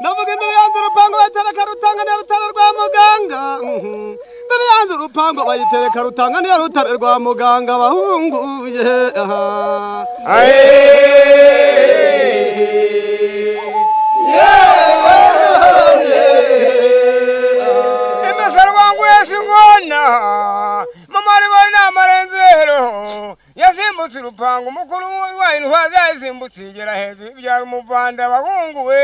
navuga imbibi yanze urupango bayitereka rutanga niyo rutare rwa muganga imbibi yanze urupango bayitereka rutanga niyo rutare rwa muganga bahunguye imisoro banguye singona mama ribona amarenzero yasimbutse urupango mukuru w'intwari ntwaza yasimbutse igera hejuru ibyara umuvanda bahunguwe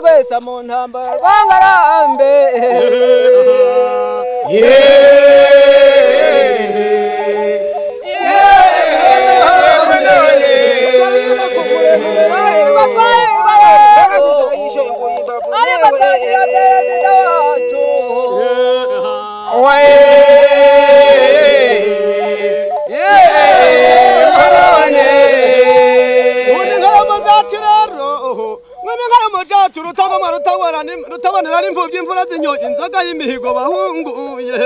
rwesa mu ntambara rwangarambe rutabonera n'imfubyi imvura zinyoye inzoga y'imihigo bahunguye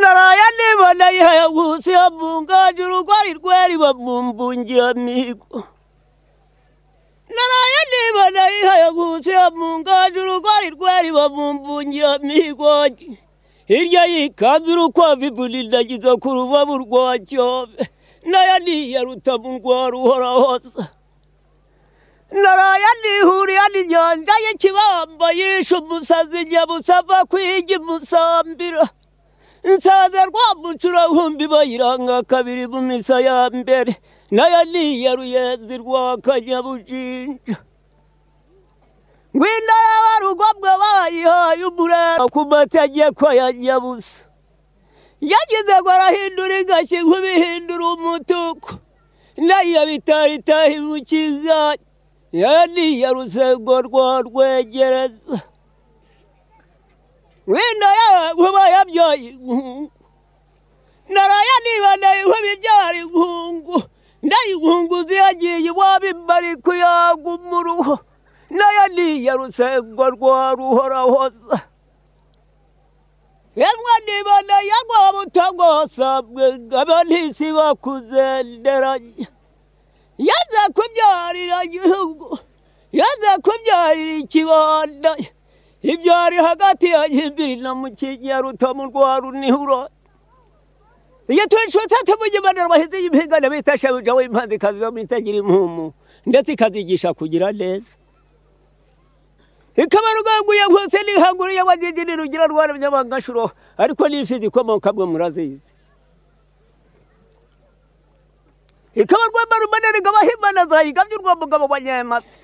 naraya nibona yihayagusi yabungaje urugwari rweri bamumbungira mihigo naraya nibona yihayagusi yamungaje urugwari rweri bamumbungira mihigogi hirya yikaze urukwavu ivunidagiza ku rubabu rwa cyobe naya niyaruta mu rwara uhora hose naraya nihuriye n'inyanja y'ikibamba yishe umusazi nyabusa ava kwigi musambira nsaza rwamucurahumbi bayiranga kabiri mu misa ya mbere naya niyaruyenzi rwa kanyabujinja ngwino y'abarugomwe bayihaye umurera ku mategeko ya nyabusa yagize ngo arahindura ingashyi nk'ubihindura umutuku nayo bitaritaha imukizanye naya niyarusengo rwa rwegereza ngwino y'abankuba yabyaye inkungu naraya niboneye nk'ibyara inkungu nayo inkungu ziyagiye iwabo imbari kuyaga umuruho naya niyarusengo rwa ruhorahoza yemwe niboneye ngo butagosabwe ngabo ntisi bakuzenderanya yaza kubyarira igihugu yaza kubyarira ikibanda ibyari hagati ya nyimbiri na mukinyaruta mu rwa runihuro iyo twinshutse tumugimanira abahizi y'impingane bita shebuja w'impanzikazi zo mitagira impumu ndetse ikazigisha kugira neza ikaba ruganguye nkose nihanguriye wajijini rugira rwara by'abangashuro ariko n'imfizi ikomoka mwe murazizi ikaba rwamba rumanere ngabahimana zayigavye urwamugabo wa Nyematsi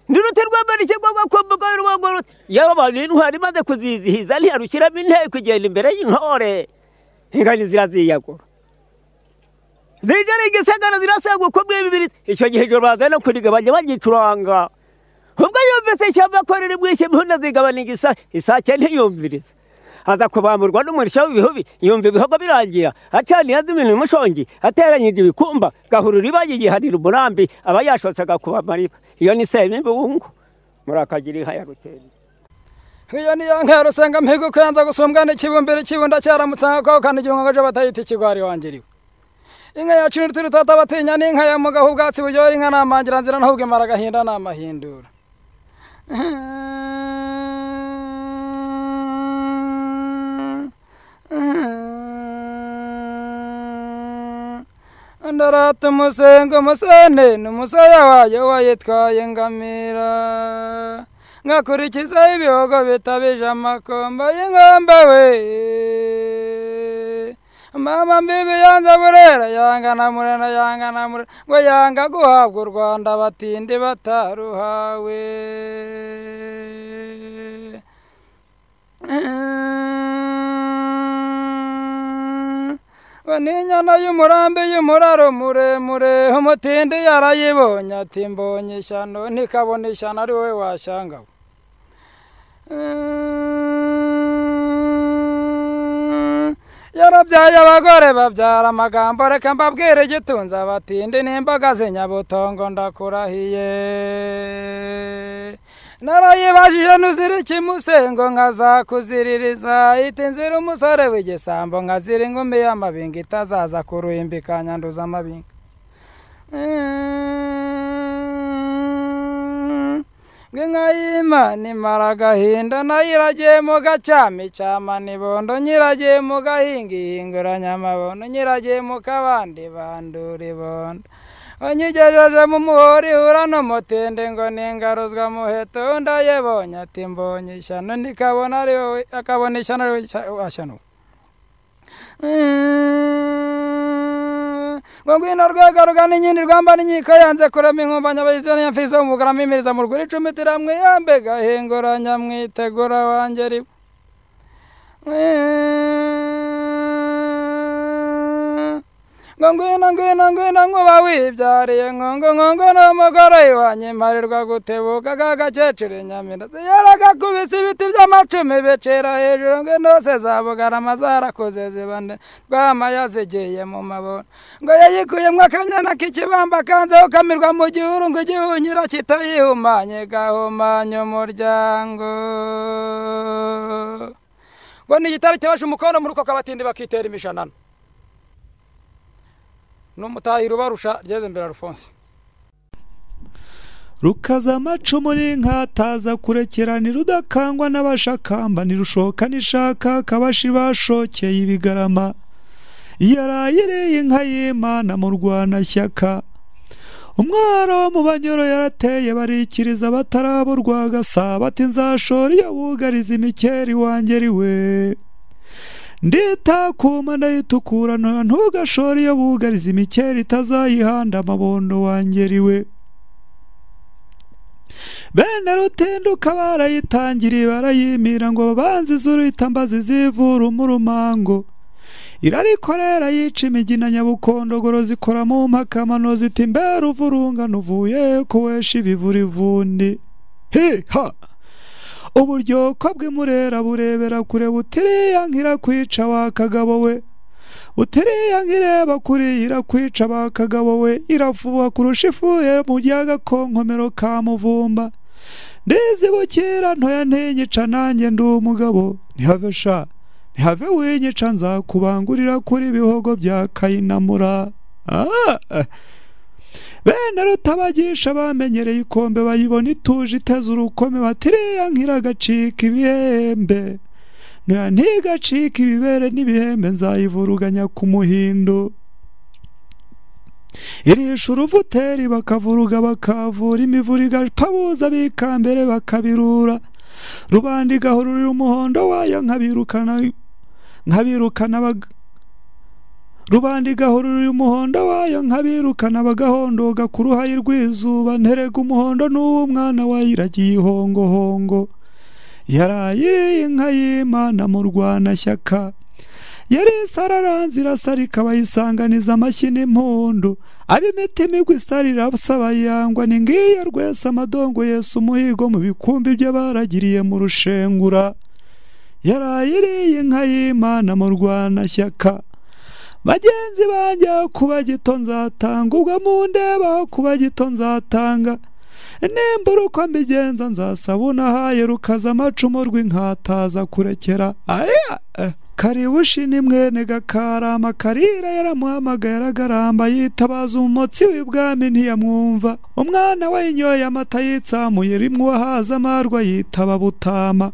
ndirute rwamba n'ikigwagwa ku mbuga y'urubango y'abantu intwari maze kuzizihiza ntiyarukiramo inteko kugenda imbere y'intore ingani ziraziyagura zijana igisagara zirasagwa ko mwe bibiri icyo gihe joro bazana kurigabanya bagicuranga ubwo yumvise ishyamba korera bwishye mpunda zigabana isake ntiyumviriza aza kubamurwa n'umurisha w'ibihubi yumva ibihogo birangira acaniye azimina umushongi ateranyije ibikumba gahurura ibaye yihanira umurambi aba yashotse agakuba amariba iyo ni Semibungu murakagira inka ya Rutende iyo niyo nka rusenga mpigo kwanza gusumbwa n'ikibumbiro kibunda cyaramutsanga ko kandi igihungaje batayita ikigwari wangiriwe inka yacu n'uturi tata batinya n'inka ya mugaho ubwatsi bujyora inka namangira nzira ntubwe maragahinda namahindura ndarata umusengo musene n'umusaya wayo wayitwaye ngamira ngakurikiza ibihogo bitabije amakomba y'ingamba we mama mbibi yanze burera yangana murena ngo yanga guhabwa u Rwanda batindi bataruhawe n'inyana y'umurambi y'umuraro muremure umutindi yarayibonye ati mbonye ishyano ntikabona ishyano ari wowe washangawe yarabyaye abagore babyara amagambo reka mbabwire igitunze abatindi n'imbaga z'inyabutongo ndakurahiye narayibajije nuzira ikimusengo nkazakuziririza iti nzira umusore w'igisambo nkazira inkumi y'amabinga itazaza kuruhimbi ikanyanduza amabinga inka y'Imana imara agahinda nayo iragiye mu gacyami cyama nibondo nyiragiye mu gahinga ihinguranya amabondo nyiragiye mu kabandi bandura ibondo wanyigejeje mu muhori hura n'umutende ngo ningaruzwa muheto ndayebonye ati mbonye ishyano ndikabona ari wowe akabona ishyano ari wowe washyano ngo ngwino rwego rugana inyindi rwamba n'inkiko yanze kurema inkumbanya abayizana nyamfizo umugara mimiriza mu rwuri icumi tiramwe yambe gahinguranya mwitegura wanjye riwe ngo ngwino nkuba wibyariye nkongo n'umugore wanjye mparirwa gutebuka kagakecuru nyaminda yaragakubise ibiti by'amacumi becera hejuru ngo intose za bugarama zarakoze zibane rwama yazegeye mu mabono ngo yayikuyemo akanyana k'ikibamba kanzeho kamirwa mu gihuru ngo igihunyira kitayihumanye gahumanya umuryango ngo ni igitari cyabasha umukono muri uko kabatindi bakitera imishanano n'umutahira ubarusha ryeze mbere Alphonse rukaza amacumu n'inkataza kurekeranira udakangwa n'abashakamba nirushoka nishaka kabashi bashokeye ibigarama yarayireye inka y'Imana mu Rwanashyaka umwaro mu banyoro yarateye barikiriza bataraburwa gasaba ati nzashora iyo bugariza imikeri wangeri we ndita kuma ndayitukura ntugashore iyo bugariza imikeri itazayihanda amabondo wangeriwe bene rutinduka barayitangiriye barayimira ngo babanze izuru itambazi zivura umurumango irarikorera yica imigina nyabukondogoro zikora mu mpakamano ziti mbere uvurungano uvuye ko wesha ibivura ivundi he ha uburyoka bw'imurera burebera kure butiriya nkirakwica wakagabo we butiriya nkireba kuri irakwica bakagabo we irafuha kurusha ifuye mu ryagakonkomero ka muvumba ndizibukira ntoya ntinyica nanjye ndi umugabo ntihave sha ntihave winyica nzakubangurira kuri ibihogo bya Kayinamura bene rutabagisha bamenyereye ikombe bayibona ituje iteze urukome batiriya nkiragacika ibihembe ntigacika ibibere n'ibihembe nzayivuruganya ku muhindo irisha uruvuteri bakavuruga bakavura imivura igapabuza bikambere bakabirura rubanda igahururira umuhondo wayo nkabirukana rubanda igahururira umuhondo wayo nkabirukana bagahondoga ku ruhayi rw'izuba nterega umuhondo n'uwo mwana wayiragiye ihongohongo yarayiriye inka y'Imana mu Rwanashyaka yari isararanze irasarika bayisanganiza amashyi n'impundu ab'imitima igwa isarira basaba yangwa ni ngiyo rwese amadongo Yesu umuhigo mu bikumbi bye baragiriye mu rushengura yarayiriye inka y'Imana mu Rwanashyaka bagenzi banjye kuba gito nzatanga ubwo mu ndeba kuba gito nzatanga nimbura uko mbigenza nzasaba unahaye rukaza amacumu rw'inkataza kurekera karibushi ni mwene Gakarama karira yaramuhamagaye aragaramba yitabaza umutsi w'ibwami ntiyamwumva umwana we inyoye amata yitsamuye rimwe wahaza amarwa yitaba Butama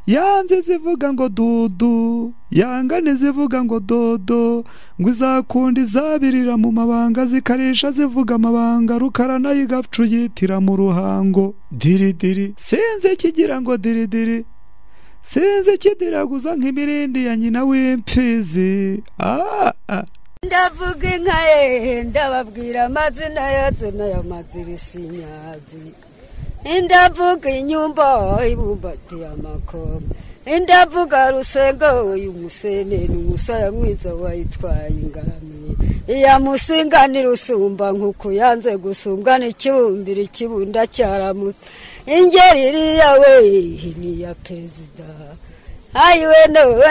yanze zivuga ngo dudu yanga ntizivuga ngo dodo ngo izakunda izabirira mu mabanga zikarisha zivuga amabanga rukara nayo igapfu yitira mu ruhango diridiri sinzi kigira ngo diridiri sinzi kidiraguza nk'imirindi ya nyina w'imfizi ndavuga inka ye ndababwira amazina yazo n'ay'amaziri sinyazi ndavuga inyumba ibumbatiye amakombe Indavuga Rusengo uyu musene n'umusaya mwiza wayitwaye ingami iya musinganira usumba nkuko yanze gusumbwa n'ikibumbira ikibunda cyaramutse ingeri yawe ni ya perezida ayiwe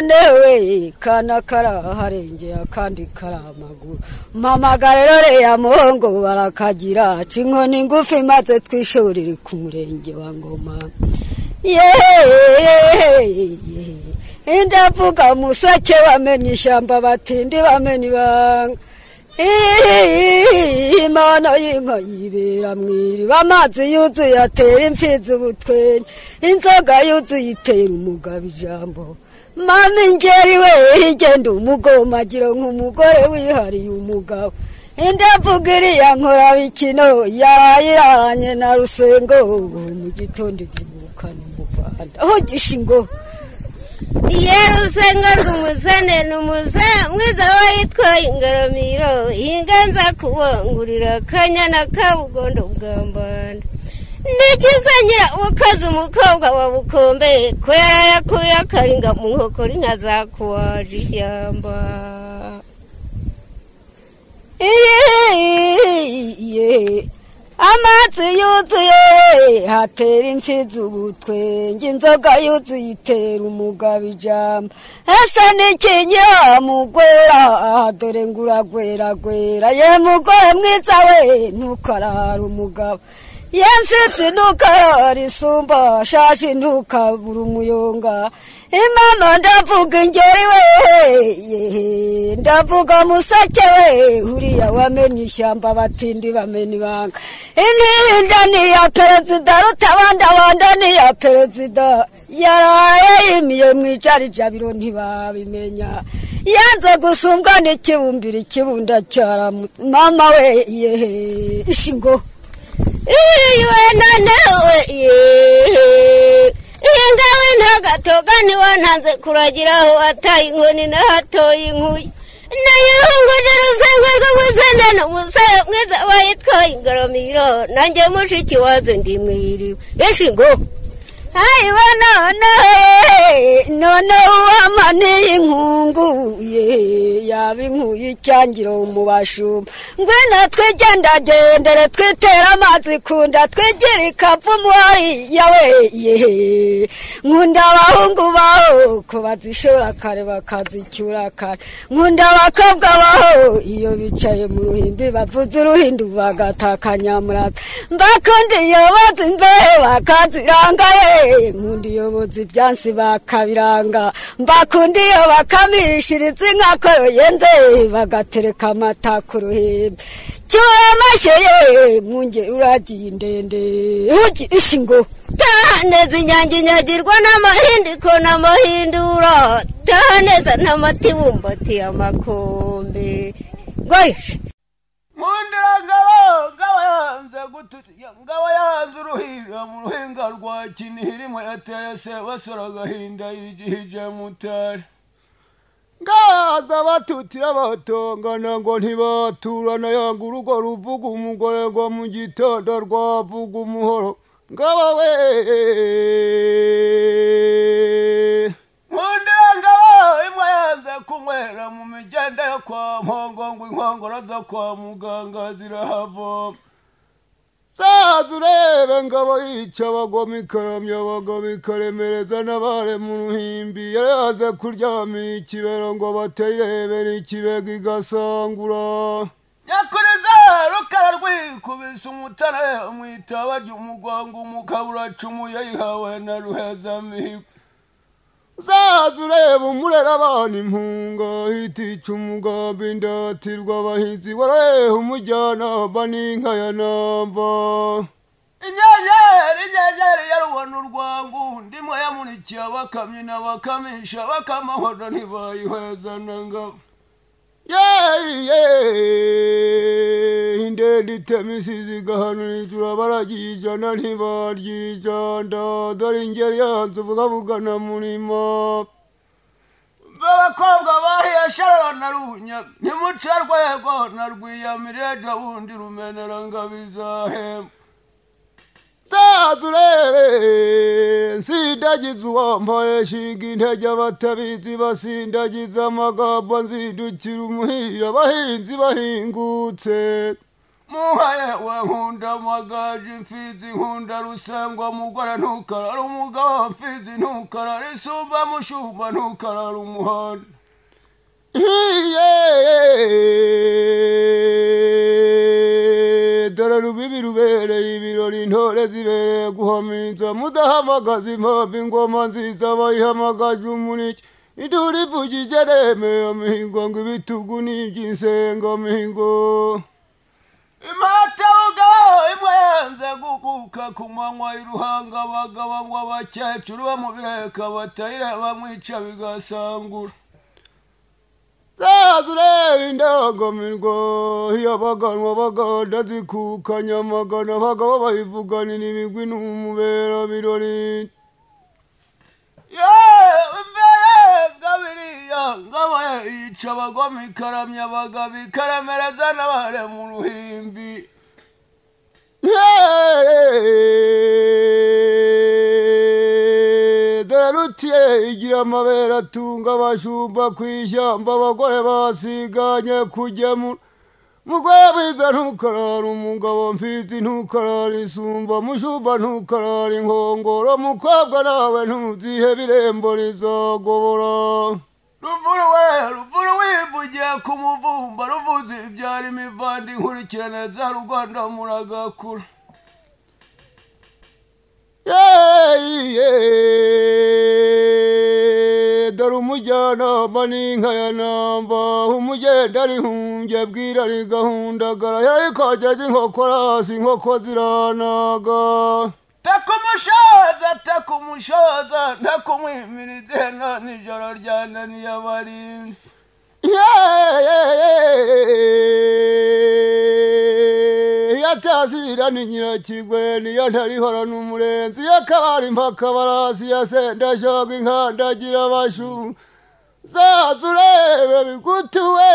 newe kana karaharenge akandi karamaguru mpamagarero ya muhongo barakagira cinkoni ngufi maze twishorire ku murenge wa Ngoma Indavuga Musake bamenye ishyamba batindi bamenye ibanga Imana y'inka yibera mwiri bamazi yuzuye atera imfizi ubutwenye inzoga yuzuye itera umugabo ijambo mama ingeri we igenda umugomagiro nk'umugore wihariye umugabo Indavuga iriya nkora bikino yarayiranye na Rusengo mu gitondo kibukana umuvanda aho gishingo Rusengo rw'umuzane n'umuzaya mwiza wayitwaye ingaramiro inganza kubangurira akanyana kabugondo bwambanda ndikizanyira ukaza umukobwa wa Bukombe ko yarayakuye akaringa mu nkokora inka zakuwaje ishyamba Amazi yuzuye hatera imfizi ubutwenge inzoga yuzuye itera umugabo ijambo ese n'ikinyira mugwera dore nguragweragwera ye mugore mwiza we ntukarara umugabo ye mfizi ntukarara isumba shashi ntukabura umuyonga Imana ndavuga ingeri we ndavuga Musake we uriya wamenye ishyamba batindi bamenye ibanga Intinda ni ya perezida rutabandabanda ni ya perezida yaraye yimiye mwicarijabiro ntibabimenya yanze gusumbwa n'ikibumbira ikibunda cyaramutse mama we ishingo iwe nanewe ingawe ntagatoga ntiwantanze kuragiraho wataye inkoni nahatoye inkuye nayihunguje Rusengo rw'umuzene n'umusaya mwiza wayitwaye ingaramiro nanjye mushiki wazo ndimwiriwe ishingo ayiwe none uwamaniye inkungu yaba inkuye icyangiro mu bashumba ngwino twigendagendere twitera amazi kunda twigira ikavu muhari yawe nkunda abahungu baho ko bazishora kare bakazicyura kare nkunda abakobwa baho iyo bicaye mu ruhimbi bavuze uruhindu bagatakanyamuraza mbakunda iyo bazi imbehe bakaziranga nkunda iyobozi ibyansi bakabiranga mbakunda iyo bakamishiriza inka ko yenze bagatereka amata ku ruhimbi cyura amashye mwungere uragiye indende ishingo tahaneza inyange inyagirwa n'amahindiko n'amahindura tahaneza n'amatibumbati amakombe goyishe Mundira ngabo yanze gututya ngabo yanze uruhira mu ruhinga rwa Kinihirimo yateye se basora gahinda yigihije mutari ngaza batutira batongana ngo ntibaturana yanga urugo ruvuga umugore ngo mu gitondo rwavuga umuhoro ngabo we Mundira ngabo imwe yanze kunywera mu migende yo kwa Mpongo ngo inkongoro zo kwa muganga zirahava saza urebe ngabo yica abagome ikaramya abagabo ikaremereza n'abare mu ruhimbi yaraze kuryamira ikibero ngo bateyirebera ikibega igasangura nyakoreza rukara rwikubise umutara mwitaba ry'umugongo umukabura cumuye yihawe na ruhezamihigo saza ureba umurera abana impunga hitica umugambi ndatirwa abahinzi wareha umujyanama n'inka ya namba inyenyeri yarubona urwangu ndimo yamurikiye abakamyi n'abakamisha bakamahoro ntibayihwezana ngabo indende itemisizi igahanura ijura baragijana ntibaryijanda dore ingeri yanze uvugavugana murima b'abakobwa bahiye Sharara na Runya nimuca rwego na Rwiyamirira bundi rumenera ngabizahemba zazurebe nsindagiza uwampaye shinga intege abatabizi basindagiza amagambo nzindukira umuhira abahinzi bahingutse muhaye we nkunda amagaje imfizi nkunda rusengwa mugore ntukarara umugabo mfizi ntukarara isumba mushumba ntukarara umuhanda dore rubibi rubereye ibirori intore zibereye guhamiriza mudahamagaza impamvu ingoma nziza bayihamagaje umuniki induru ivugije remeye amihingo ngo ibitugu n'iby'insenga amihingo imatabuga imwe yanze gukuka ku manywa y'uruhanga abagabo ngo abakecuru bo mu bireka batayireba mwica bigasangura zazureba indangamirwa y'abaganwa baganda zikukanya amagana abagabo bayivuganira imigwi n'umubera birori gabiriya ngabo yica abagome ikaramya abagabo ikaramereza n'abare mu ruhimbi darutiye igira amabere atunga abashumba kw'ishyamba abagore basiganye kugemura mugore mwiza ntukarara umugabo mfizi ntukarara isumba mushumba ntukarara inkongoro mukobwa nawe ntuzihe birembo rizagobora ruvuru wivugiye ku muvumba ruvuze ibyara imivandi inkurikirane za Rwanda muragakura dore umujyanama n'inka ya namba umugenda rihumbye bwira rigahundagara yayikojeje inkokorasi inkoko ziranaga takumushoza ntakumwimirize none ijoro ryananiye abarinzi yatazira ni nyirakigwe niyo ntarihora n'umurenzi yakabara impaka barasi yasendashoga inkandagira abashu zazurebe bigutuwe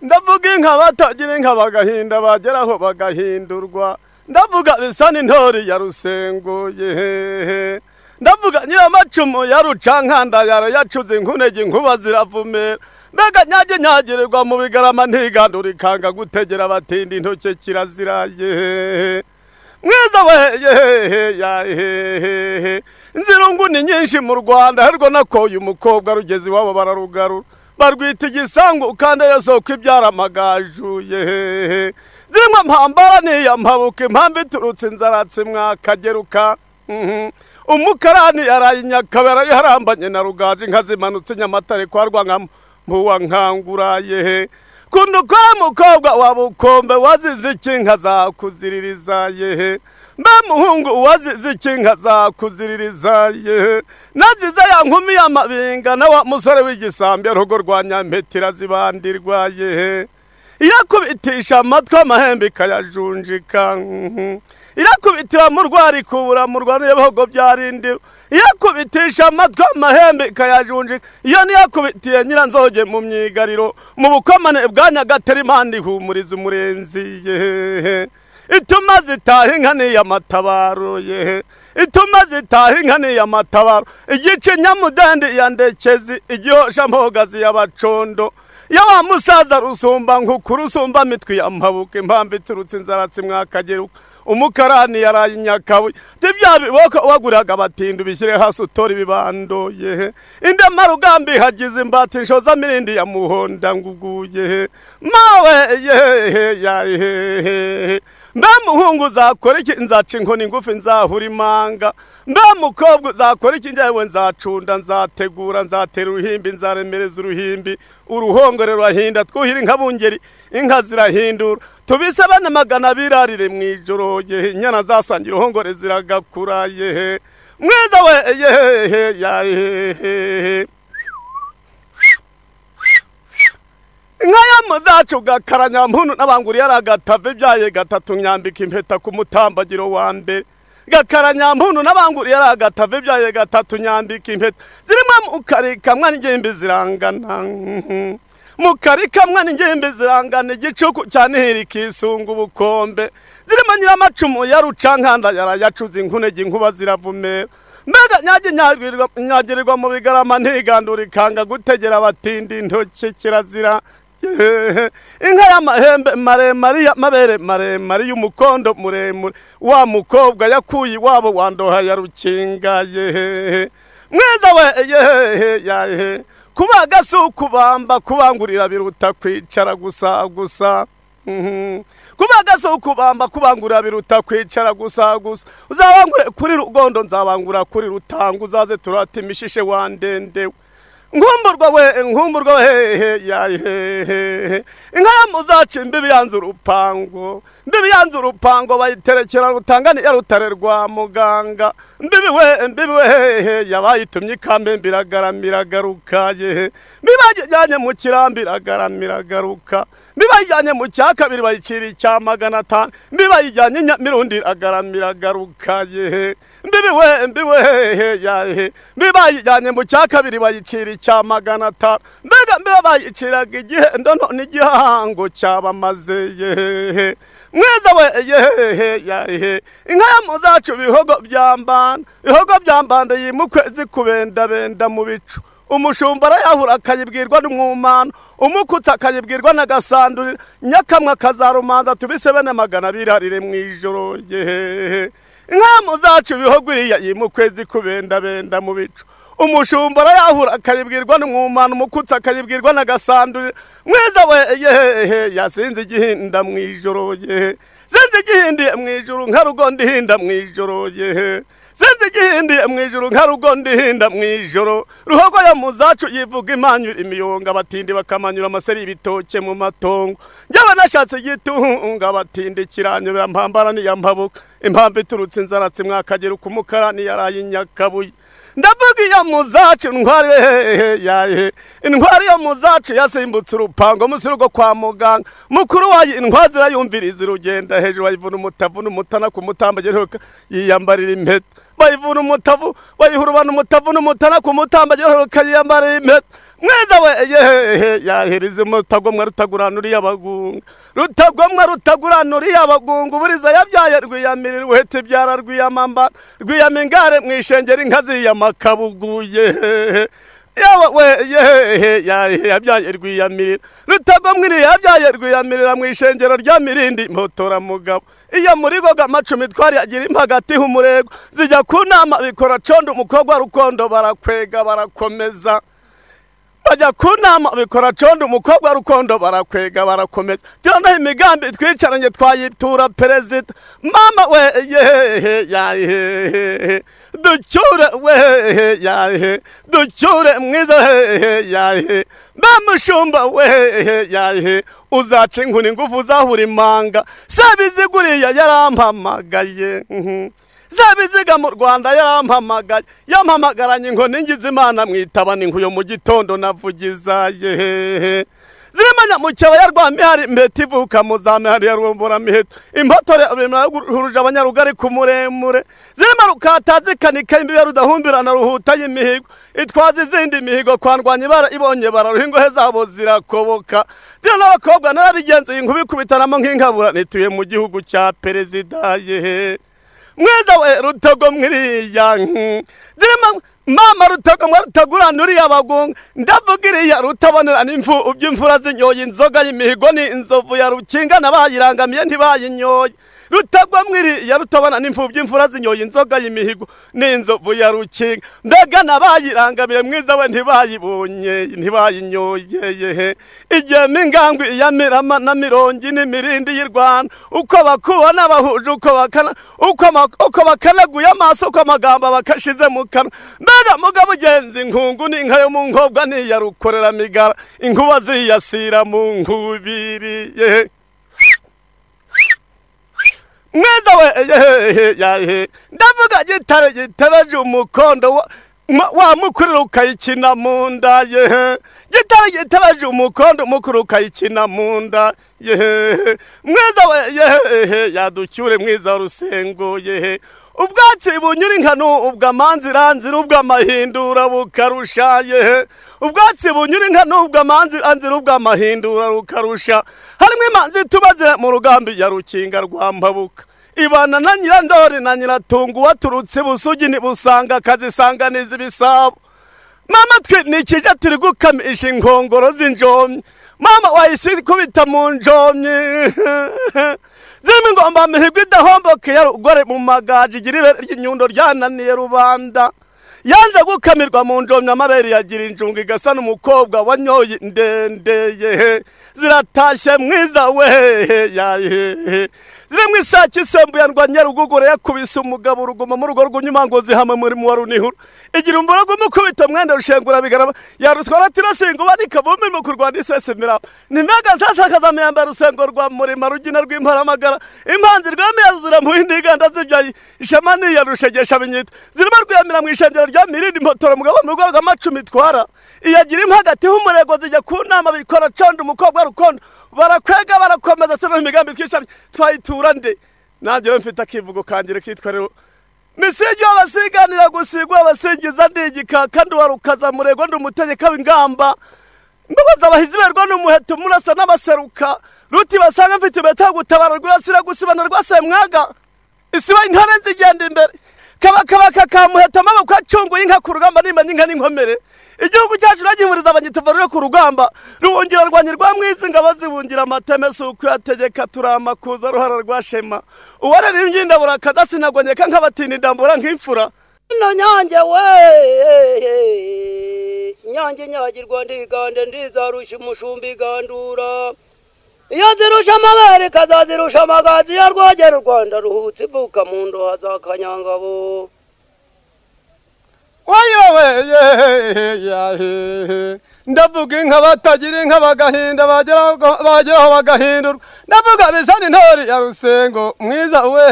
ndavuga inka batagira inka bagahinda bageraho bagahindurwa ndavuga bisa n'intori ya rusenguye ndavuga nyiramacumu ya rucankanda yara yacuze inkunege inkuba ziravumera mbega nyagirirwa mu bigarama ntigandura ikanga gutegera abatindi intoke kiraziraye mwiza we inzirungu ni nyinshi mu Rwanda harwo nakoye umukobwa rugezi wabo bararugarura barwita igisangu kandi yasoko ibyara amagaju zimwe mpambara niya mpabuka impamvu iturutse inzaratsi mwakageruka umukarani yaraye Nyakabera yarambanye na Rugaje inka zimanutse Nyamatare kwa Rwankampuwa nkanguraye kunduka mukobwa wa Bukombe wazize ikinka zakuziririza mbe muhungu wazize ikinka zakuziririza nazize ya nkumi y'amabinga na wa musore w'igisambi rugo rwa Nyampetira zibandirwa irakubitisha amatwi amahembe ikayajunjika irakubitira mu rwari kubura mu Rwanda y'abahogo byarindiro irakubitisha amatwi amahembe ikayajunjika iyo niyakubitiye nyiranzoge mu myigariro mu bukomane bwa Nyagatare impande ihumuriza umurenzi ituma zitaha inka n'iy'amatabaro ituma zitaha inka n'iy'amatabaro igice nyamudende ya Ndekezi igihosha mpogazi y'abacondo ya wa musaza rusumba nkukuru rusumba mitwi y'amabuke impamvu iturutse inzaratsi mwakageruka umukarani yaraye Nyakabuye tibya biboko waguraga abatindu bishyire hasi utora ibibando indema rugambi hagize imbati nshoza mirindi ya muhonda nguguye mawe mbe muhungu zakora iki nzaca inkoni ngufi nzahura imanga mbe mukobwa zakora iki njyewe nzacunda nzategura nzatera uruhimbi nzaremereza uruhimbi uruhongore rurahinda twuhira inkabungeri inka zirahindura tubise bane magana birarire mwijoro inyana zasangira uruhongore ziragakura mwiza we inka yamuzacu gakaranya muntu nabanguri yaragatave byaye gatatu nyambika impeta ku mutambagiro wa mbere gakaranyampundu n'abanguriye ari agatave byaye gatatu nyambika impeta zirimo mukarikamwa n'ingembe zirangana mukarikamwa n'ingembe zirangana igicuku cyane hirikisunga ubukombe zirimo nyiramacumu ya rucankanda yarayacuze inkunege inkuba ziravumera mbega nyagirirwa mu bigarama ntigandura ikanga gutegera abatindi intoki kirazira inka y'amahembe maremare y'amabere maremare y'umukondo muremure wa mukobwa yakuye iwabo wandoha ya rukinga mwiza we kubaga si ukubamba kubangurira biruta kwicara gusa kubaga si ukubamba kubangurira biruta kwicara gusa uzabangure kuri rugondo nzabangura kuri rutanga uzaze turata imishishe wandendewe ngumburwa we inka yamuzaca imbibi yanze urupango bayiterekera rutangani ya rutare rwa muganga mbibi we yabayitumye ikamembe iragaramira garuka bibajyanye mu kirambi iragaramira garuka bibayijyanye mu cya kabiri bayicira icya 500 bibayijyanye Nyamirundi iragaramira garuka mbibi we bibayijyanye mu cya kabiri bayicira icya 500 mbega bayiciraga igihendo none igihango cyabamaze mwiza we inka yamuzacu bihogo byambanda yimukwezi kubenda mu bicu umushumba arayahura akayibwirwa n'umwumano umukutsa akayibwirwa n'agasandurira nyakamwe akazarumanza tubise bene 200 birarire mu ijoro inka yamuzacu bihogo yimukwezi kubenda mu bicu umushumba arayahura akayibwirwa n'umwumano umukutsa akayibwirwa n'agasandurira mwiza we yasinze igihinda mu ijoro sinzi igihindiye mu ijoro nka rugondo ihinda mu ijoro sinzi igihindiye mu ijoro nka rugondo ihinda mu ijoro ruhogo ya muzacu yivuga imanyura imiyonga abatindi bakamanyura amaseri y'ibitoke mu matongo njyewe nashatse igitunga abatindi kiranyura mpambara niyambabuka impamvu iturutse inzaratsi mwakagera kumukara niyaraye inyakabuye ndavuga iyo muzacu intwari yo muzacu yasimbutse urupango musirugo kwa muganga mukuru wayo intwazi irayumviriza urugenda hejuru bayivuna umutavu n'umutana ku mutambageruka yiyambarira impeta bayivuna umutavu bayihurubana umutavu n'umutana ku mutambageruka yiyambarira impeta mwiza we yaherize mutagomwa rutaguranura y'abagunga rutaguranura y'abagunga buriza yabyaye rwiyamirira uhetse byara rwiyamamba rwiyamingare mwishengera inka ziyamakabuguye yawe we yabyaye rwiyamirira rutagomwa yabyaye rwiyamirira mwishengero rya Mirindi motora mugabo iyo muri goga amacumi twari agira impagati humurego zijya ku nama bikora condo umukobwa rukondo barakwega barakomeza bajya ku nama bikora condo umukobwa rukondo barakwega barakomeza tino imigambi twicaranye twayitura perezida mama we ducyure we ducyure mwiza bamushumba we uzaca inkuni ngufu zahura imanga sabiziguriya yarampamagaye zabiziga mu Rwanda yampamagaranye inkoni ngize Imana mwitabana inkuyo mu gitondo navugiza ziremanya mu cyaba yarwami hari impeta ivuka muzame hari yarumbura miheto impotore huruje abanyarugari ku muremure zirema rukatazi kanika imbibe rudahumbirana ruhuta y'imihigo itwaza izindi mihigo kwandwanya ibara ibonye bararuhingo hezabo zirakoboka dira n'abakobwa narabigenzuye inkubikubitanamo nk'inkabura nituye mu gihugu cya perezida mwiza we rutagomwiriya zirema mama rutaguranura y'abagunga ndavugiriya rutabonera n'imfu uby'imfura zinyoye inzoga y'imihigo ni inzovu ya rukinga nabayirangamiye ntibayinyoye rutagomwiriya rutabona n'imfu by'imfura zinyoye inzoga y'imihigo ni inzovu ya rukinga mbega nabayirangamiye mwiza we ntibayinyoye igihe mingangwi ya Mirama na Mirongi n'Imirindi y'u Rwanda uko bakubona bahuje uko bakanaguye amaso uko amagambo bakashize mu kanwa mbega mugabo ugenzi inkungu n'inka yo mu nkobwa niyarukorera migara inkuba ziyasira mu nkubiri mwiza we ndavuga gitabeje umukondo wa mukuru ukayikina mu nda gitabeje umukondo mukuru ukayikina mu nda mwiza we yaducyure mwiza rusengo ubwatsi bunyura inkanu ubwamanziranzira ubwamahindura bukarushaye ubwatsi bunyura inkanu ubwamanziranzira ubwamahindura bukarusha harimo imanzi tubaze mu rugambi ya rukinga rwa mpabuka ibana na nyirandori na nyiratungu waturutse busugi nibusanga akazisanganiza ibisabo mama twe nikije turi gukamisha inkongoro z'injomyi mama wahise kubita mu njomyi zirimo ingomba mihigwa idahombokeye rugore mu magaji igira ibere ry'inyundo ryananiye rubanda yanze gukamirwa mu njomyi amabere yagira injungu igasa n'umukobwa wanyoye ndendeye ziratashye mwiza we yaye zirimo isake isembuye ndwa nyarugugure yakubise umugabo uruguma mu rugo rw'unyuma ngo zihame muri mu warunihura igira umburago mukubita mwenda rushengura bigaraba yarutwara tirasinga ubanika bumwe mu kurwana isesemira nimega sasa kazamyamba rusengo rwa murima rugina rw'imparamagara impanzi rw'amezura mu indiganda zibyaye ishamani yarushegesha binyita zirimo rwiyamira mu ishengero rya mirindi motoro mugabo mu rwego amacumi twara iyagira impagati h'umurego zijya ku nama bikora condo umukobwa rukondo barakwega barakomeza tuna imigambi twishami twayitura nde nanjye mfite akivugo kangire kitwa rero misigi abasiganira gusigwa abasingiza ndigika kandi warukaza murego ndumutegeka w'ingamba mbabaza abahizi berwa n'umuheto murasa n'abaseruka ruti basanga mfite beta gutabara rwasira gusibana rwasemwaga isiba intare zigenda imbere kabaka kamuheta amaboko acunguye inka ku rugamba nimanye inka n'inkomere igihugu cyacu bagihuriza abanyituvarire ku rugamba ruhungira rwanyirwa mwizi ngabo zibungira amateme suko yategeka turamakuza ruhara rwashema uwarera imyindabura kadasinagonyeka nk'abatini ndambura nk'imfura no nyange we nyange nyagirwa ndigande ndizarusha umushumbi gandura iyo zirusha amabere kazazirusha amagazi ya rwogera u Rwanda ruhutse ivuka mu ndoha za Kanyangabo wayowe ndavuga inka batagira inka bagahinda bageraho bagahindurwa ndavuga bisani intori ya rusengo mwiza we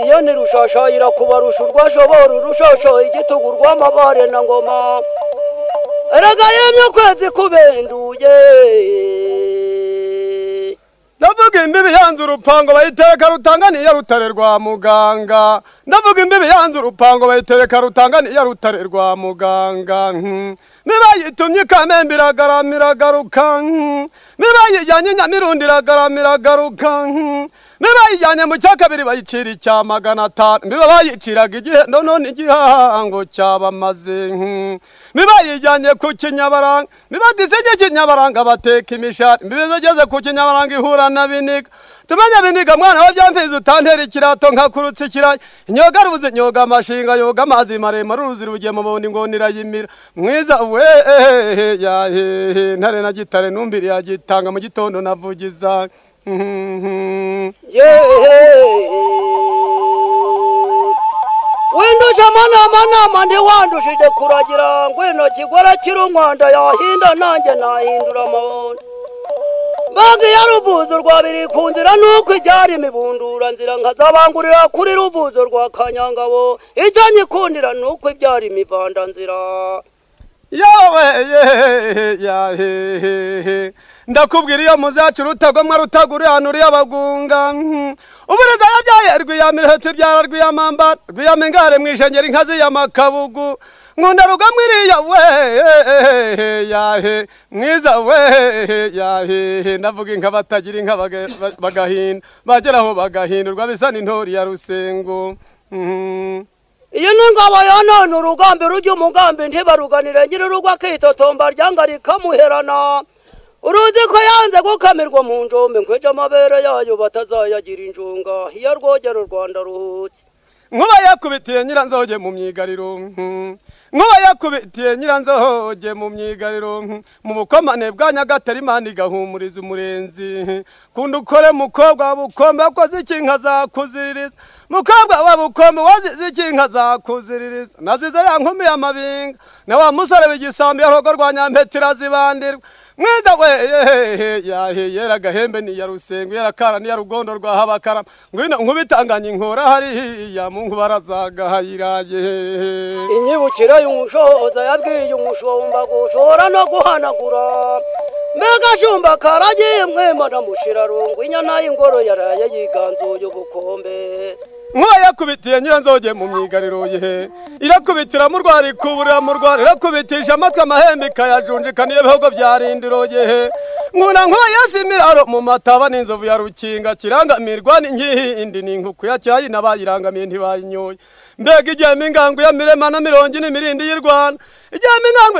iyo ni rushashayira kubarusha urwashobora urushosho igitugu rw'amabare na ngoma erega yemye kwezi kubenduye ndavuga imbibi yanze urupango bayitereka rutanganiye rutare rwa muganga ndavuga imbibi yanze urupango bayitereka rutanganiye rutare rwa muganga mibayitumye ikamembe iragaramira garuka mibayijyanye nyamirundi iragaramira garuka mibayijyanye mu cya kabiri bayicira icya 500 miba bayiciraga igihendo none igihango cyabamaze mibayijyanye ku kinyabaranga mibadisege kinyabaranga bateka imishari mibizageze ku kinyabaranga ihura na biniga tumenya biniga mwana wa byamfize utantera ikirato nkakurutse ikirayi inyoga rubuze nyoga amashinga yoga amazi maremare uruzi rugiye mu bundi ngo nirayimira mwiza we ntare na gitare numbiri yagitanga mu gitondo navugiza windusha manama ndi wandushije kuragira ngwino kigora kirumwanda yahinda nanjye nahindura amahondo Mbagi ya ruvuzo rwa biri kunzira nuko ibyari imibundura nzira nkazabangurira kuri ruvuzo rwa Kanyangabo icyo nyikundira nuko ibyari imivanda nzira yawe ndakubwira iyo muzacu rutagomwa rutagura hano y'abagunga ubureza yabyaye rwiyamira byara rwiyamamba rwiyamengare mwishengera inkazi y'amakabugu ngunda rugamwiriya we mwiza we ndavuga inka batagira inka bagahinda bageraho bagahindurwa bisa n'intori ya rusengo iyo n'ingabo yanone urugambi rujya umugambi ntibaruganire ngira urugo akitotomba ryanga rikamuherana uruzi ko yanze gukamirwa mu njombe nkweje amabere yayo batazayagira injunga iyo rwogera u Rwanda ruhutse nkuba yakubitiye nyiranzoge mu myigariro nkuba yakubitiye nyiranzoge mu myigariro mu bukomane bwa Nyagatare Imana igahumuriza umurenzi kundi ukore mukobwa wabukombe wakoze ikinka zakuziririza mukobwa wabukombe wazize ikinka zakuziririza nazize ya nkumi y'amabinga na wa musore w'igisambi yarogo rwa Nyampetira zibandirwa mwiza we yera gahembe ni ya rusengo yarakara ni ya rugondo rwa Habakara ngwino nkubitanganye inkora hari ya mungu barazagahayiraye inyibukira y'umushoza yabwiye umushomba gushora no guhanagura mbega shumba karagiye mwema na mushirarungu inyana y'ingoro yaraye yiganzuye ubukombe nkuba yakubitiye nyiranzoge mu myigariro ye irakubitira mu rwari kubura mu rwari irakubitisha amatwi amahembe ikayajunjika niyo bihogo byarindiro ye nkuna nkuba yasimiraro mu mataba n'inzovu ya rukinga kirangamirwa n'inkihi n'inkuku ya cyayi n'abayirangamiye ntibayinyoye mbega igihe mingangu ya mirema na mirongo ine mirindi y'u Rwanda igihe mingangu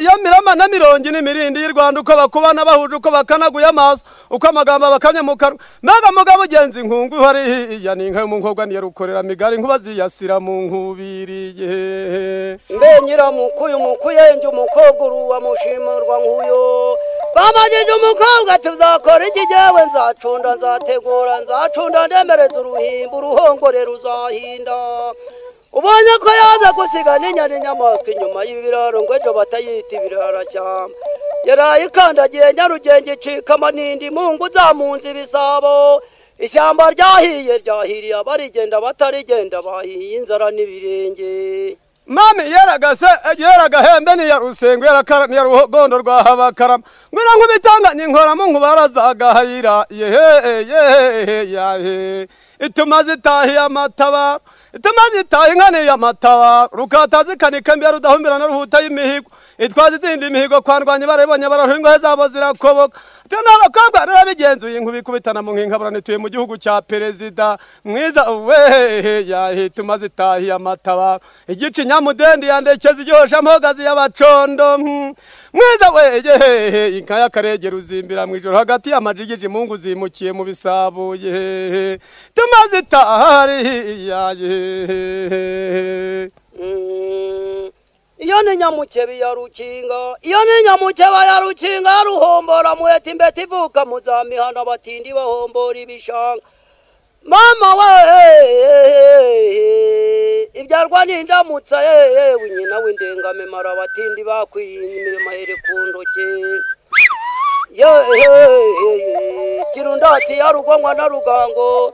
ya mirema na mirongo ine mirindi y'u Rwanda uko bakubana bahuje uko bakanaguye amaso uko amagambo bakamye mu kanwa mbega mugabo ugenzi inkungu hariya n'inka yo mu nkogwa niyo rukorera migari nkuba ziyasira mu nkubiriye mbe nyiramukuyu mukuyenge umukobwa uruwa mushimirwa nk'uyo bamagije umukobwa tuzakora iki jyewe nzacunda nzategura nzacunda ndemereza uruhimbi uruhongore ruzahinda ubonye ko yaza gusiga n'inyana inyamaswa inyuma y'ibiraro ngo ejo batayita ibirara cyane yaraye ikandagiye nyarugenge icikama n'indi mungu zamunze ibisabo ishyamba ryahiye ryahiriye abarigenda batarigenda bahiye inzara n'ibirenge mami yaragahembe niya rusengo niya rugondo rwa habakarama ngwira nkubitanganye inkoramo nkubarazagahayira yehe ituma zitahiye amataba ituma zitahiye inkaniye amataba rukatazikanika mbere rudahumbira na ruhuta y'imihigo itwaza izindi mihigo kwarwanya barabonye barahingo zabo zirakoboka n'abakobwa narabigenzuye nkubikubitana mu nkinkabura nituye mu gihugu cya perezida mwiza we yahituma zitahiye amataba igice nyamudendi yandekeza iryosha mpogazi y'abacondo mwiza we inka y'akaregera uzimbira mu ijoro hagati y'amajigije mungu zimukiye mu bisabuye tuma zitahiye iyo ni nyamukebe ya rukinga iyo ni nyamukeba ya rukinga ya ruhombora muheta imbete ivuka muzamihana batindi bahombora ibishanga mama we ibyarwa n'indamutsa yewe nyina w'indengamimaro abatindi bakwiriye imirimo here ku ntoke kirundati ya rugomwa na rugango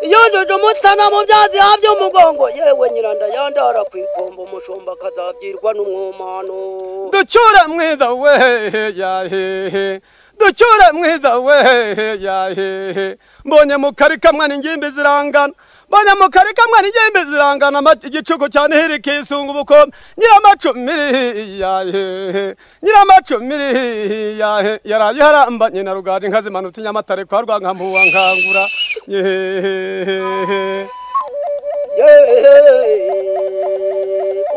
iyo njoje umutana mu byazi habyo umugongo yewe nyiranda yandara kwikomba umushumba akazabyirwa n'umwumano ducyure mwiza we yahehe ducyure mwiza we yahehe mbonye mu kari kamwe n'ingimbi zirangana mbonye mu kari kamwe n'ingimbi zirangana igicuku cyane hiri kisunga ubukombe nyiramacumiri yahehe nyiramacumiri yahe yaraye harambanye na rugari inka zimanutse Nyamatare kwa Rwankampuwa nkangura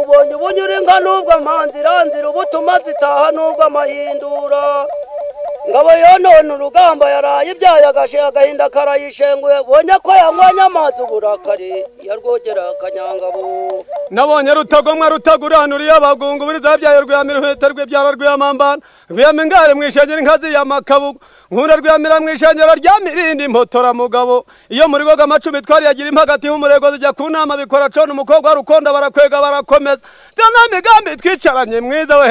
ubonye ubunyura inka n'ubwo amanziranzira ubutuma zitaha n'ubwo amahindura ngabo yonona urugamba yaraye ibyaye agashe agahinda karayishenguye ubonye ko yanywanye amazi uburakari yarwogera akanyangabo nabonye rutagomwa rutaguranuriye abagungu buriza byaye rwamira uheta rw'ibyaro rw'amambana rw'amingare mwishengera inkazi y'amakabugo nkura rwamira mwishengera rya mirindi impotora mugabo iyo muri goga amacumi twari yagira impagati y'umurego zijya ku nama bikora cone umukobwa rukonda barakwega barakomeza dana migambi twicaranye mwiza we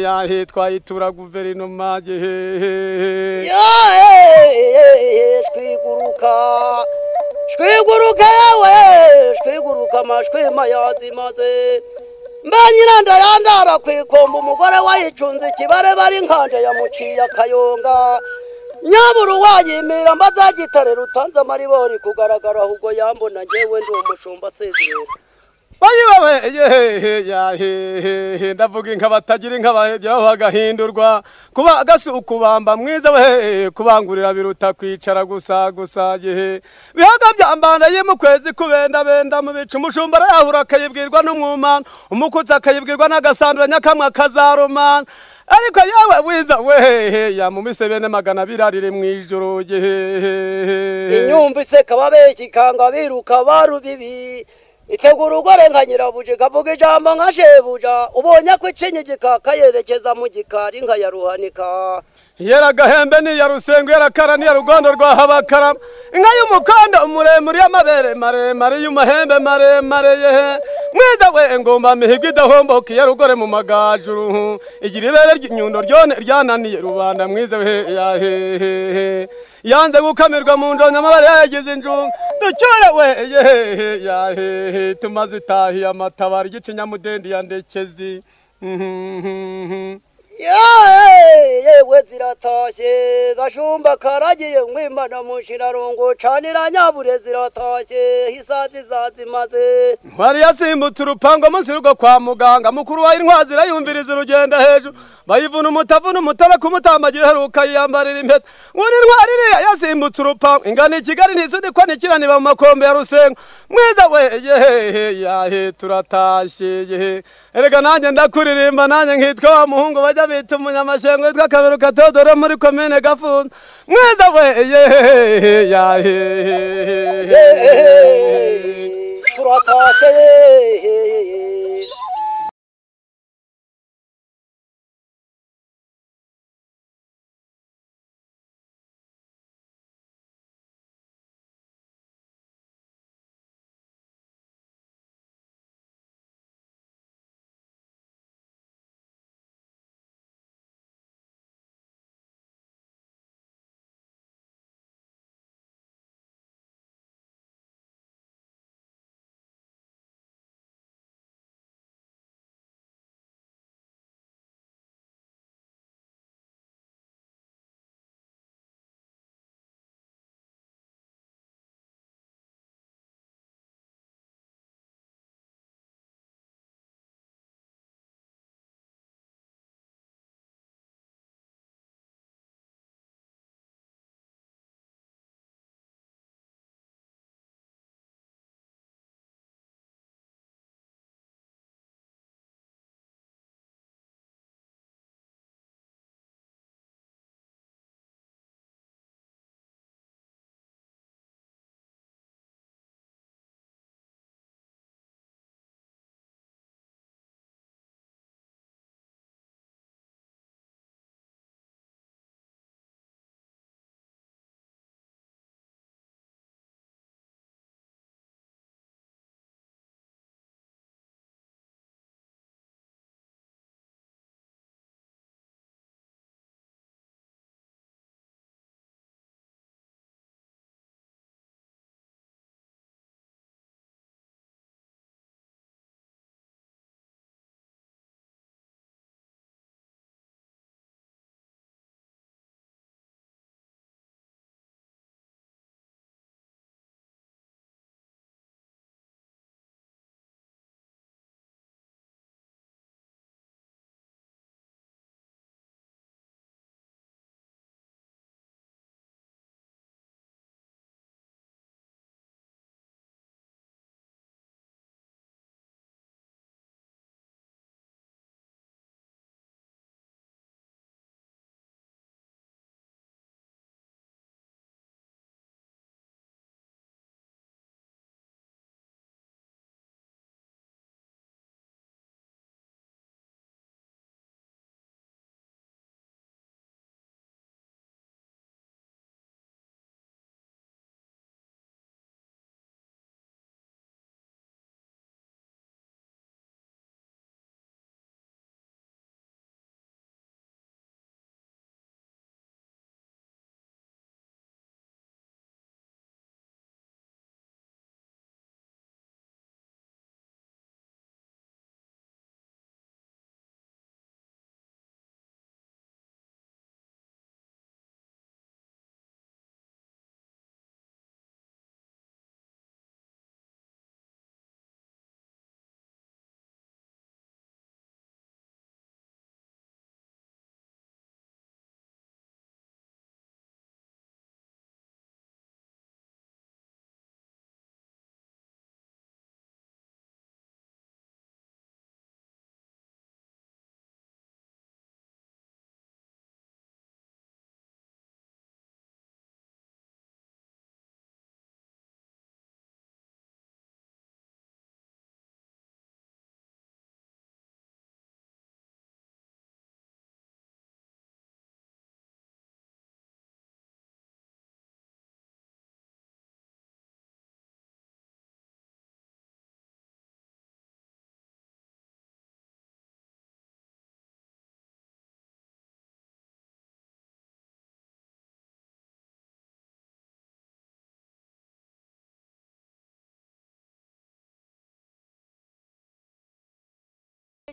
yahe twayitura guverinoma shwiguruka yawe shwiguruka amashwi mayazi maze mba nyiranda yandara kwikomba umugore wayicunze ikibare bari nkanje yamuciye akayonga nyaburu wayimira mbazagitare rutanze amaribori kugaragara ahubwo yambona njyewe ndi umushumba asezerera yahehe ndavuga inka batagira inka bageraho bagahindurwa kuba gasi ukubamba mwiza we kubangurira biruta kwicara gusa yehe bihaga byambana ye mu kwezi kubenda mu bicu umushumba arayahura akayibwirwa n'umwumana umukutsi akayibwirwa n'agasandura nyakamwe akazarumana ariko yawe wiza we yamumise bene magana birarire mu ijoro yehe inyumba iseka babeki kanga biruka barubibi itegura ugore nka nyirabuje kavuga ijambo nka shebuja ubonye ko icinyigika kayerekeza mu gikari nka yaruhanika yaragahembe ni ya rusengo yarakara ni ya rugondo rwa habakarama inka y'umukondo muremure y'amabere maremare y'umahembe maremare yehe mwiza we ngomba mihigo idahomboka ya rugore mu magajuru igira ibere ry'inyundo ryone ryananiye rubanda mwiza we yahehe yanze gukamirwa mu njonyo amabare yagize injunga ducyure we yehe yahehe tumaze itahiye amatabara igice nyamudendi ya ndekezi yewe ziratashye gashumba karagiye ngwimana mu nshirarungu canira nyabure ziratashye isazi zazimaze ntwari yasimbutse urupango munsi rwo kwa muganga mukuru wa intwazi irayumviriza urugenda hejuru bayivuna umutavuna umutara kumutambagira heruka yiyambarira impeta nguni intwari iriya yasimbutse urupango ingana Kigali ntisudikwa nikiraniba mu makombe ya Rusengo mwiza we yehe yahe turatashye yehe erega nanjye ndakuririmba nanjye nkitwa wa muhungu bajya bita umunyamashengo witwa Kaberuka Theodore muri komine Gafunzo mwiza we yehe yahe turatashye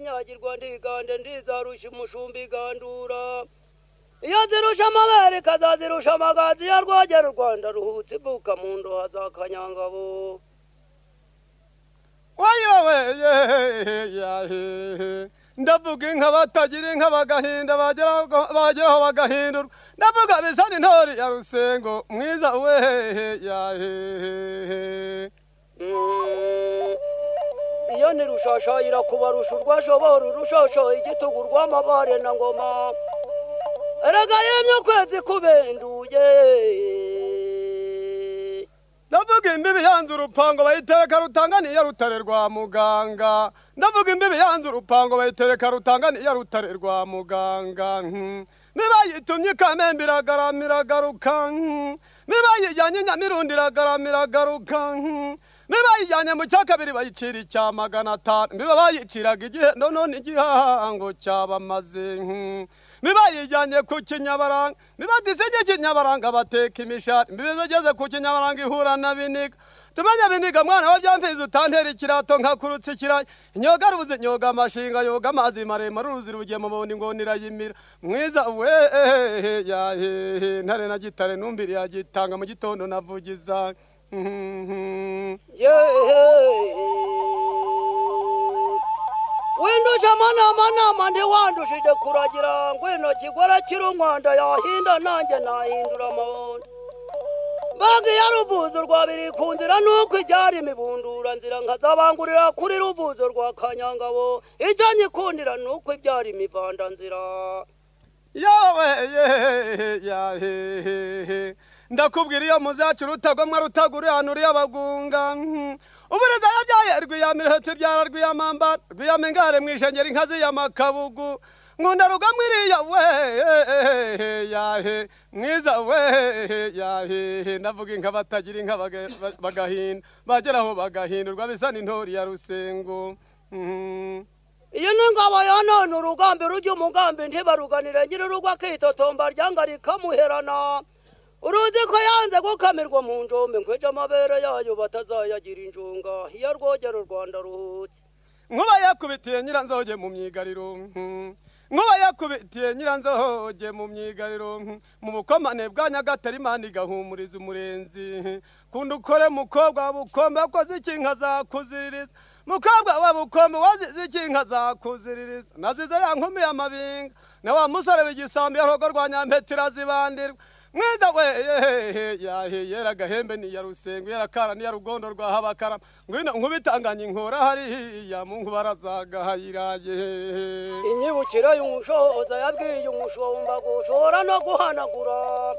inyagirwa ndigande ndizarusha umushumba igandura iyo zirusha amabere ikazazirusha amagazi ya rwogera u Rwanda ruhutse ivuka mu ndoha za Kanyangabo wayowe ndavuga inka batagira inka bagahinda bageraho bagahindurwa ndavuga bisani ntori ya Rusengo mwiza we iyo ni rushashayira kubarusha urwashobora urushosho igitugu rw'amabare na ngoma erega yemye kwezi kubenduye ndavuga imbibi yanze urupango bayitereka rutanganiye rutare rwa muganga ndavuga imbibi yanze urupango bayitereka rutanganiye rutare rwa muganga nibayitumye ikamembe iragaramira garuka nibayijyanye Nyamirundi iragaramira garuka nibayijyanye mu cya kabiri bayicira icya 500 niba bayiciraga igihe none igihango cyabamaze nibayijyanye ku Kinyabaranga nibadisege Kinyabaranga bateka imishari mbizageze ku Kinyabaranga ihura na Biniga tumenya Biniga mwana wa byamfize utantera ikirato nkakurutse ikirayi inyoga rubuze inyoga amashinga yoga amazi maremare uruzi rugiye mu bundi ngo nirayimira mwiza we ntare na Gitare numbiri yagitanga mu gitondo navugiza windusha manama ntiwandushije kuragira ngwino kigora kirumwanda yahinda nanjye nahindura amahondo mbaga ya ruvuzo rwa biri kunzira nuko ibyari imibundura nzira nkazabangurira kuri ruvuzo rwa Kanyangabo icyo nyikundira nuko ibyari imivanda nzira yawe ndakubwira iyo muzacu rutagomwa rutaguri hano uri abagunga ubureza yabyaye rwiyamirehete byara rwiyamamba rwiyamengare mwishengera inkazi y'amakabugu nkunda rugamwiriya we mwiza we ndavuga inka batagira inka bagahinda bageraho bagahindurwa bisa n'intori ya Rusengo iyo n'ingabo ya none urugambi rujya umugambi ntibaruganire nyiri urugo akitotomba ryanga rikamuherana uruzi ko yanze gukamirwa mu njombe nkweje amabere yayo batazayagira injunga iyo rwogera u Rwanda ruhutse nkuba yakubitiye Nyiranzoge mu myigariro nkuba yakubitiye Nyiranzoge mu myigariro mu bukomane bwa Nyagatare Imana igahumuriza umurenzi kunda ukore mukobwa wabukombe akoze ikinka zakuziririza mukobwa wabukombe wazize ikinka zakuziririza nazize ya nkumi y'amabinga na wa musore w'igisambi yarogo rwa Nyampetira zibandirwa mwiza we yera gahembe ni ya Rusengo yarakara ni ya Rugondo rwa Habakara ngwino nkubitanganye inkora hari ya mungu barazagahayiraye inyibukira y'umushoza yabwiye umushomba gushora no guhanagura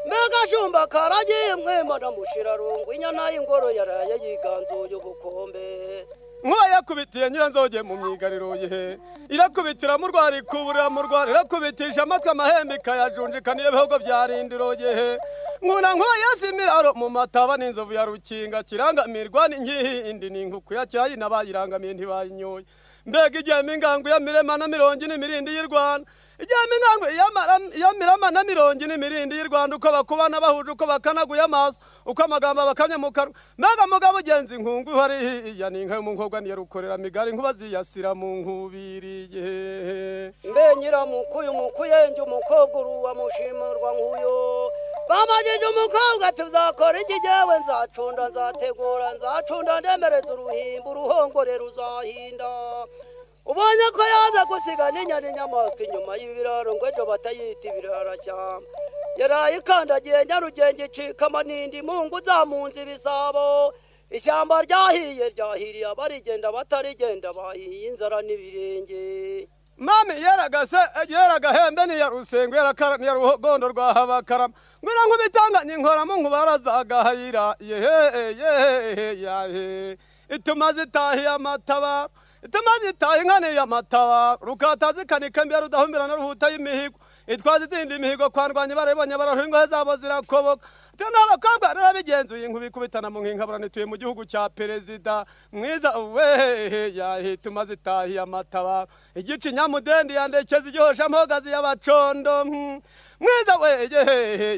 mbega shumba karagiye mwema na mushirarungu inyana y'ingoro yaraye yiganzuye ubukombe nkuba yakubitiye Nyiranzoge mu myigariro irakubitira mu rwari kuburira mu rwari irakubitisha amatwi amahembe ikayajunjikana iyo bihogo byarindiroye nkuna nkuba yasimiraro mu mataba n'inzovu ya Rukinga kirangamirwa n'inkindi n'inkuku ya cyayina bayirangamiye ntibayinyoye mbega igihe mingango ya Mirema na Mirongi n'imirindi y'u Rwanda igihe mingango ya Mirama na Mirongi n'imirindi y'u Rwanda uko bakubana bahuje uko bakanaguye amaso uko amagambo bakanya mu kanwa mbega mugabo ugenzi inkungu hari ya ninka y'umunkobwa niyo rukorera migari nkuba ziyasira mu nkubiriye mbe nyiramukuyu mukuyenge umukobwa uruwa mushimirwa nkuyo bamajije umukobwa tuzakora iki jewe nzacunda nzategura nzacunda ndemereza uruhimbo uruhongore ruzahinda ubonye ko yaza gusiga n'inyana inyamaswa inyuma y'ibiraro ngo ejo batayita ibirara cyane yaraye ikandagiye Nyarugenge icikama n'indi mungu zamunze ibisabo ishyamba ryahiye ryahiriye abarigenda batarigenda bahiye inzara n'ibirenge mami yeragahembe ni ya Rusengo yarakara ni ya Rugondo rwa Habakara ngwino nkubitanganye inkora mu nkubarazagahayira ituma zitahiye amataba ituma zitahiye inkane y'amataba rukatazi kanika mbere rudahumbira na ruhuta y'imihigo itwaza izindi imihigo kwarwanya barabonye barahinga zabo zirakoboka tena abakobwa narabigenzuye inkubikubitana mu nkinkaburana ituye mu gihugu cya perezida mwiza we yahituma zitahiye amataba igici nyamudendi yandekeza igihosha mpogazi y'abacondo mwiza we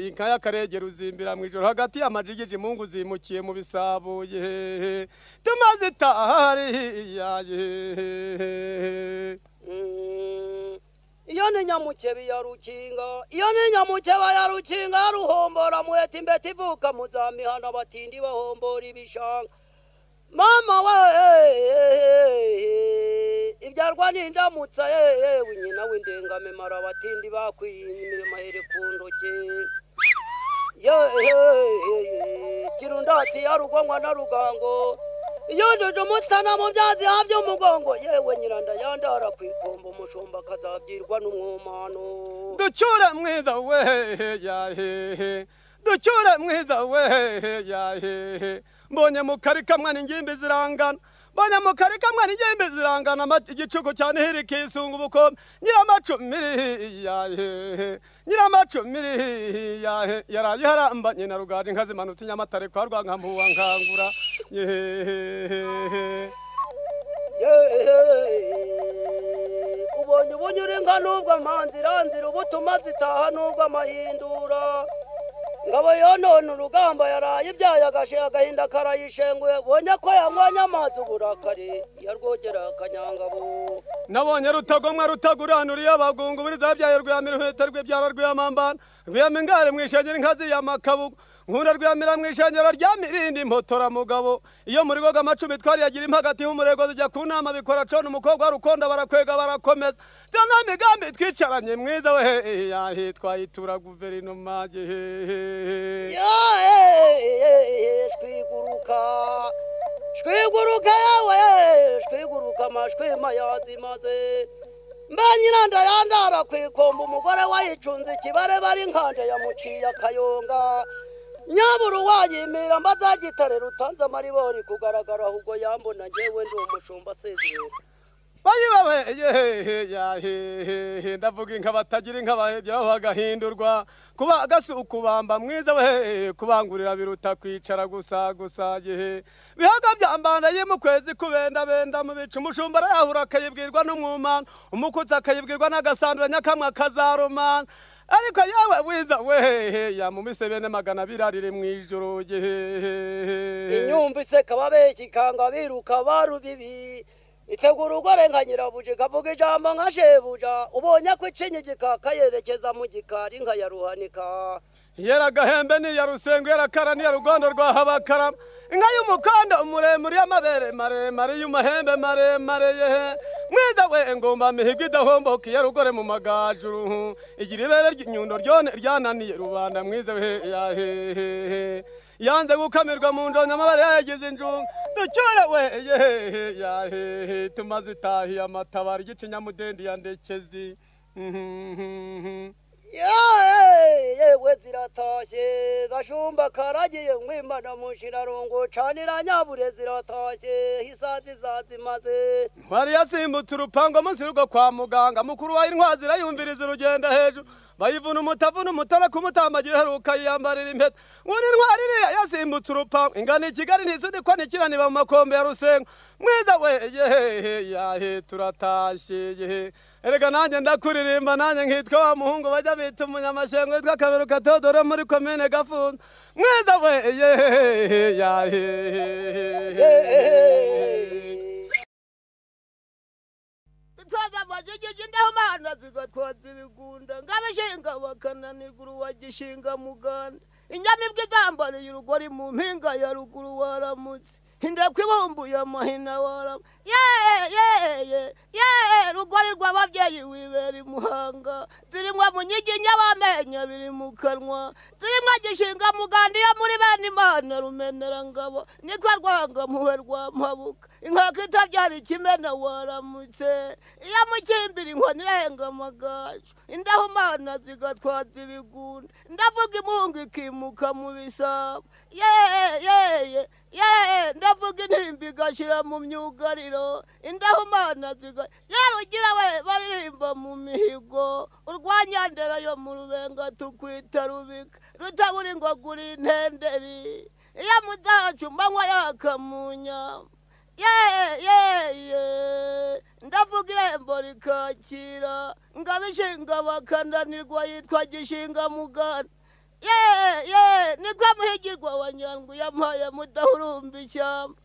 inka y'akaregera uzimbira mu ijoro hagati y'amajigije imungu zimukiye mu bisabuye tumaze tahariya iyo ni nyamukebe ya rukinga iyo ni nyamukebe ya rukinga ya ruhombora muheta imbete ivuka muzamihana abatindi bahombora ibishanga mama we ibyarwa n'indamutsa yewe nyina w'indengamemaro abatindi bakwiriye imirimo here ku ntoke kirundati ya rugongwa na rugango yonjoje umutana mu byazi habyo umugongo yewe nyiranda yandara kwikomba umushumba akazabyirwa n'umwumano ducyure mwiza we yahehe ducyure mwiza we yahehe mbonye mu kari kamwe n'ingimbi zirangana mbonye mu kari kamwe n'ingimbi zirangana igicuku cyane hiri kisunga ubukombe nyiramacumiri yahehe nyiramacumiri yahe yaraye harambanye na rugari inka zimanutse inyamatare kwa rwankambuwa nkangura ubonye ubunyura inka n'ubwo amanziranzira ubutuma zitaha n'ubwo amahindura ngabo yonona urugamba yaraye ibyaye agashe agahinda karayishenguye bonye ko yanywanye amazi uburakari yarwogera akanyangabo nabonye rutagomwa rutaguranuriye abagungu buri zabyaye rwiyamiruhete rw'ibyaro rw'iyamambana rwiyamingare mwishengera inkazi y'amakabugu nkunda rwiyamira mwishengero rya mirindi mpotora mugabo iyo muri goga amacumi twari yagira impagati y'umurego zijya ku nama bikora cone umukobwa rukonda barakwega barakomeza dana migambi twicaranye mwiza we yahe twayitura guverinoma shwiguruka yawe shwiguruka amashwima yazimaze mbanyiranda yandara kwikomba umugore wayicunze ikibare bari nkanje yamuciye akayonga nyaburu wayimira mbazagitare rutanze amaribori kugaragara ahubwo yambona ngewe ndi umushumba asezera bayibawe yahehe ndavuga inka batagira inka bahegeraho bagahindurwa kuba gasukubamba mwiza we kubangurira biruta kwicara gusa yehe bihaga byambana mu kwezi kubenda benda mu bicu umushumba arayahura akayibwirwa n'umwumana umukutsi akayibwirwa n'agasandura nyakamwe akazarumana ariko yawe wiza we yamumise bene magana birarire mu ijoro yehe inyumba iseka babeki kanga biruka barubibi itegura ugore nka nyirabuje kavuga ijambo nka shebuja ubonye ko icinyigika kayerekeza mu gikari nka ya ruhanika yera gahembe ni ya rusengo yera kara ni ya rugondo rwa habakara inka y'umukanda umuremure y'amabere maremare y'umahembe maremare yehe mwiza we ngomba mihigo idahomboka ya rugore mu magajuru igira ibere ry'inyundo ryone ryananiye rubanda mwiza we yahehe yanze gukamirwa mu njonyo amabare yagize injungu ducyure we yahehe tumaze itahiye amatabara igice nyamudendi yandekezi yewe ziratashye gashumba karagiye mwimana mu nshirarongo canira nyabure ziratashye hisazi zazimaze ntwari yasimbutse urupango munsi rugo kwa muganga mukuru wa intwazi irayumviriza urugenda hejuru bayivuna umutavu n'umutara kumutambagira heruka yiyambarira impeta nguni ntwari yasimbutse urupango ingana i Kigali ntisudikwa nikiraniba mu makombe ya Rusengo mwiza we yahe turatashye yehe erega nanjye ndakuririmba nanjye nkitwa wa muhungu bajya bita umunyamashengo witwa Kaberuka Theodore muri komine Gafunzo mwiza we yahe twaza majigije ndaho mana zigatwaza ibigunda ngabishinga bakananirwa uwagishinga muganda inyamibwa izambariye urugori mu mpinga ya ruguru waramutse indakwibumbuye amahina waram rugori rw'ababyeyi wibera imuhanga zirimwa mu nyiginya wamenya biri mu kanwa zirimwa gishinga muganda iyo muri bene imana rumenera ngabo niko rwanga muwe rwa mpabuka inkaka itabyara ikimena waramutse iyo mukimbira inkoni irenga amagaju indahumana zigatwaza ibigunda ndavuga impungu ikimuka mu bisabo ye ndavuga intimba igashira mu myugariro indahumana ziga yarugira we baririmba mu mihigo urwanyandera yo mu rubenga tukwita rubika rutabura ngo guri intenderi iya mudacu mbanywa yakamunya ye ndavuga irembo rikakira ngabishinga bakananirwa yitwa gishinga mugana ye niko muhigirwa wa Nyandwi yampaye mudahurumba ishyamba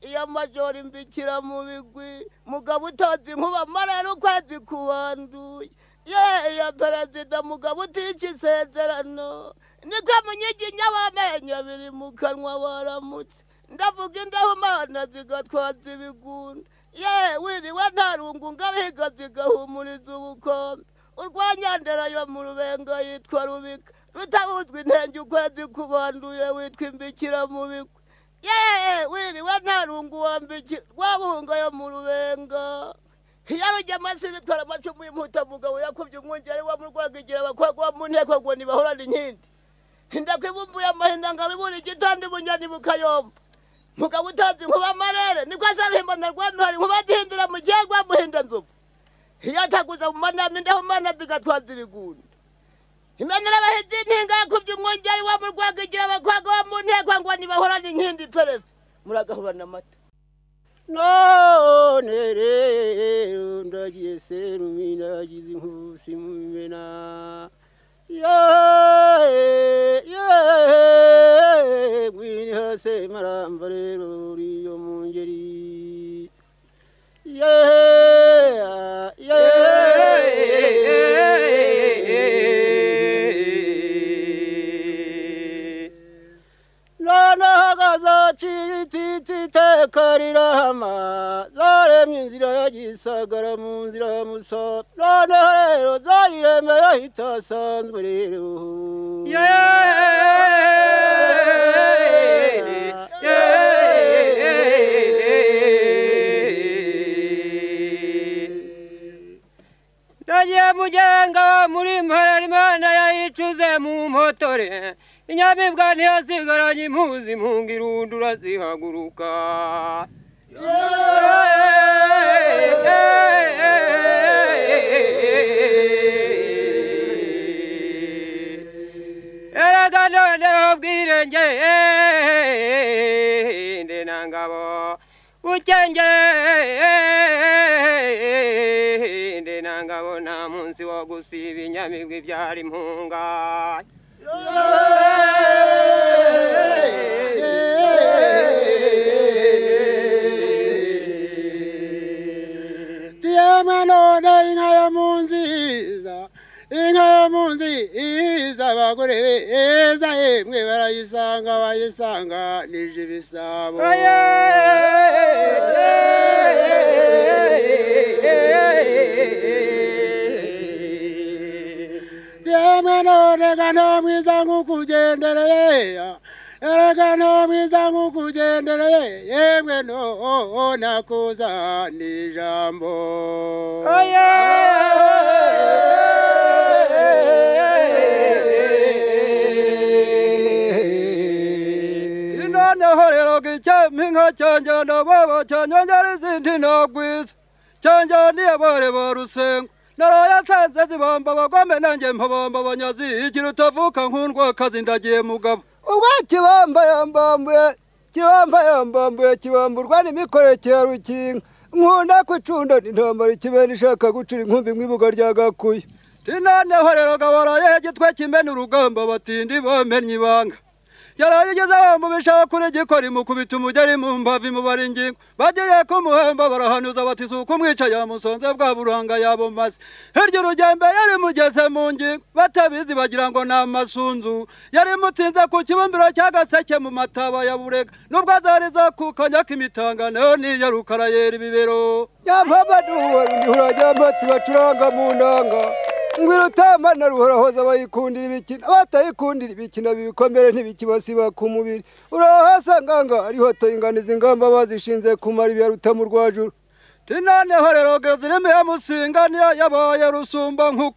iya majoro imbikira mu bigwi mugabo utazi inkuba marera ukwezi kubanduye ya perezida mugabo utica isezerano niko munyiginya w'amenyo abiri mu kanwa baramutse ndavuga indahumana zigatwaza ibigunda wiriwe nta rungu ngabihiga zigahumuriza ubukombe urwanyandera yo mu rubenga yitwa rubika rutabuzwa intenge ukwezi kubanduye witwa imbikira mu bigwi wiriwe nta rungu wambikira rwabunga yo mu rubenga yarujya amasi bitwara amacumu y'imputa mugabo yakubye umwungeri wa mu rwagigira abakwagwa mu nteko ngo ntibahorane inkindi ndakwibumbuye amahinda ngabibura igitandi bunyani bukayomba mugabo utazi inkuba amarere niko azaruhimbana rwamihari inkuba zihindura mu gihe rwamuhinda nzovu iyo ataguza mu manama indahumana zigatwaza ibigunda imenera abahizi impinga yakubye umwungeri wa mu rwagigira abakwagwa mu nteko ngo ntibahorane inkindi perefe muragahurana amata none rero ndagiye serumina yagize inkusi mu bimena gwini hase maramba rero uriyo mu ngeri none hagaza cititi tekarirama zaremye inzira yagisagara mu nzira ya musa none rero zayireme yahita asanzwe rero ndagiye mugenga muri mparara imana yayicuze mu motore inyamibwa ntiyasigaranye impuzi impunga irundura zihaguruka erega noneho bwirenge nde na ngabo bukenge nde na ngabo nta munsi wo gusiba inyamibwa ibyara impunga none inka ya munzi iza abagore beza yemwe barayisanga bayisanga nije ibisabo yemwe none gano mwiza nk'ukugendereye erega no mwiza nk'ukugendereye yemwe no nakuza n'ijambo noneho rero icyempinka cyanjye nababa cyanyongera izindi nagwiza cyanjye niyabare ba rusengo narayasanze zibamba abagome nanjye mpabamba abanyazi igira utavuka nk'undwakazi ndagiye mugabo ubwo kibamba yambambuye kibamburwa n'imikorere cya rukinga nkunda kwicunda n'intambara ikibera ishaka gucira inkumbi mw'ibuga rya gakuye noneho rero gabaraye gitwe kimena urugamba batindi bamenye ibanga yarayigeze bamubishaka kuri gikora imukubita umugeri mu mbavi mu baringingo bagiye kumuhemba barahanuza bati suko umwica yamusonze bwa buranga yabo maze hirya urugembe yari mugeze mu ngingo batabizi bagira ngo ni amasunzu yari mutinze ku kibumbiro cy'agaseke mu mataba ya burega nubwo azariza ku kanyaka imitangano niyo rukarayera ibibero yampabaduwe ndihura ry'amatsi bacuranga mu ndanga ngwira utamana ruhorahoza bayikundira ibikina batayikundira ibikina bibikomere ntibikibasiba ku mubiri urahasa nganga ariho toyinganiza ingamba bazishinze kumara ibyaruta mu rwajuru tinoneho rero gezirime ya musinga niyo yabaye rusumba nkuko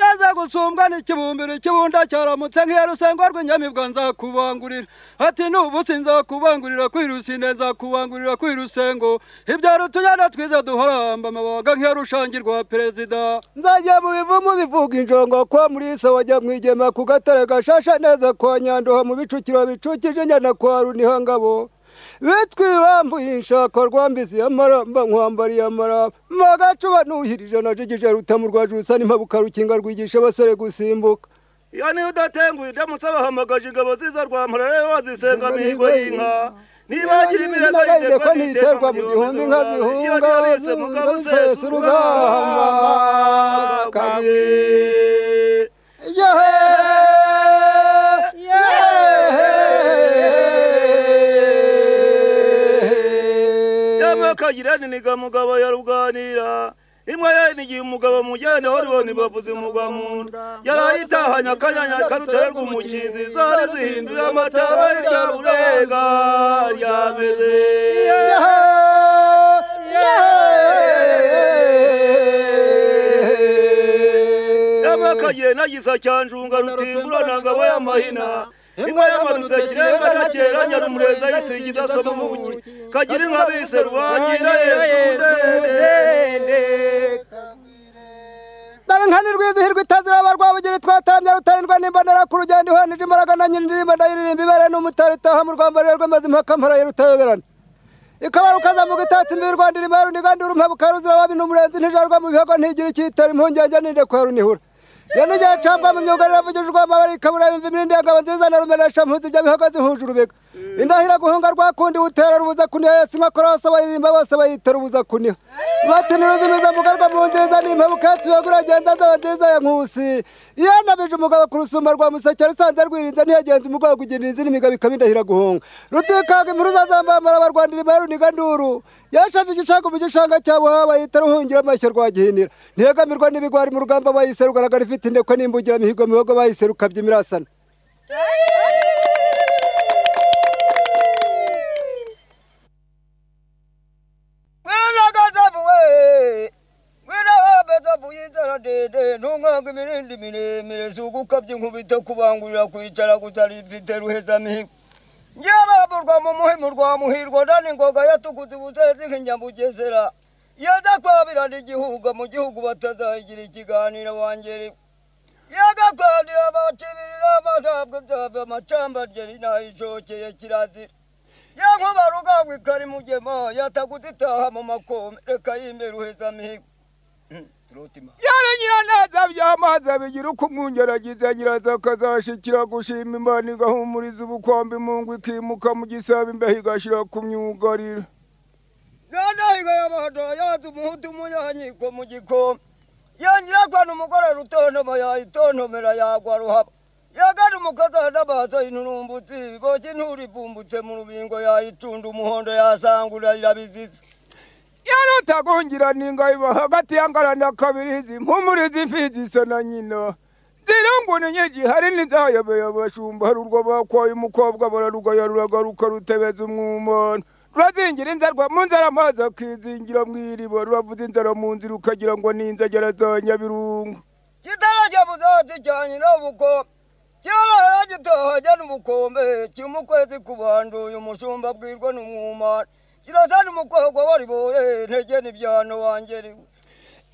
yaza gusumbwa n'ikibumbiro ikibunda cyaramutse nk'iya rusengo rw'inyamibwa nzakubangurira ati n'ubu sinzakubangurira kwirusine nzakubangurira kwirusengo ibyaro utunyana twiza duharamba amabaga nk'iya rushangi rwa perezida nzajya mu bivumu bivuga injongo kwa muri se wajya mwigema ku gatare gashasha neza kwa nyandoha mu bicukiro bicukije nyana kwa runihangabo bitwibambuye inshako rwambizi amaramba nkwambariye amaramba magacuba nuhirije najigije rutamu rwa jusa n'impabuka rukinga rwigisha abasore gusimbuka iyo niyo udatenguye ndamutse bahamagaje ingabo ziza rwa mparare bazisenga mihigo y'inka nibagira imirego y'ideko niterwa mu gihumbi inka zihunga zisesa urugamba kabiri kagirani niga mugabo ya ruganira imwe yanigiye umugabo mujyane horiboni bavuze umugwa munda yarayitahanye akanyanya karuterwa umukinzi zari zihinduye amataba irya burega ryameze yamakagiye nagisa cyanjunga rutimburana ngabo y'amahina inka yamanutse kirenga na kera nyarumureza yisiga idasoma mu buki kagira inka bise rubangira yesu udende dore nkani rwizihirwa itazira abarwabugira twataramya rutarindwa n'imbonera ku rugendo ihwanije imbaraga na nyina indirimbo ndayiririmba ibere n'umutari itaha mu rwambariro rw'amazi impaka mparaye rutayoberana ikaba rukaza mu gitatsi imbere rwanda irimo runiganda urumpabuka ruzira babi n'umurenzi ntijarwa mu bihogo ntigira icyitara impungenge ninde kwa runihura yanujya cambwa mu myugarira avugijwe amabari kabura yumva imirindi y'ingabo nziza na rumenesha mpuzi ibyo bihogo zihuje urubega indahira guhunga rwakundi butera rubuza kuniha yesi nka korose bayiririmba bose bayitera ubuza kuniha batinira uzimiza mugarwa mu nziza n'impabukatsi begura genda zaba nziza ya nkusi iyo nabije umugabo ku rusumba rwa museke rusanze rwirinze ntiyagenza umugabo kugira inzi n'imigabo ikaba indahira guhunga rutikanga impuruza zambambara abarwandira imari runiga nduru yashaje igicago mu gishanga cyabo bayita ruhungira amashyo rwa gihinira ntiyegamirwa n'ibigwari mu rugamba bayise rugaragara ifite indekwe n'imbugira mihigo mihogo bayise rukabya imirasana ntunganga imirindi miremire si ugukabya inkubito kubangurira kwicara gutari ifite ruhezamihigo ngebaburwa mu muhimu rwa muhirwa ndani ngoga yatukuze ubusezi nk'inyamugesera yadakwabirana igihuga mu gihugu batazayigira ikiganiro wangere yagakwandira abacibirira amasabwe byava amacamba ryeri nayishokeye kirazira yankuba rugambwe kari mugema yataguze itaha mu makome reka yimbe ruhezamihigo yari nyiraneza by'amazi abigira uko umwungeragiza nyiraza akazashikira gushima imana igahumuriza ubukombe impungu ikimuka mu gisaba imbeho igashira ku myugariro nanahiga y'abahadara yaza umuhutu umunyanyiko mu gikombe yanyirakwana umugore rutontoma yayitontomera yagwa ruhaba yagana umukazana baza inturumbutsi boki nturivumbutse mu rubingo yayicunda umuhondo yasangurira irabiziza yarutagungira ninga hagati yangarana kabirizi mpumurizi imfizi isa na nyina zirungune nyinshi hari n'izayobeye abashumba hari urwo bakwaye umukobwa bararugaya ruragaruka rutebeza umwumana rurazingira inzarwa mu nzara amazi akizingira mu iriba ruravuza inzara mu nzira ukagira ngo ni inzagera za nyabirungu kitarajya muzati cyane n'ubuko cyarara gitohajya n'ubukombe kimukwezi kubanduye umushumba abwirwa n'umwumana kirasana umukobwa wariboye ntege n'ibyano wangeriwe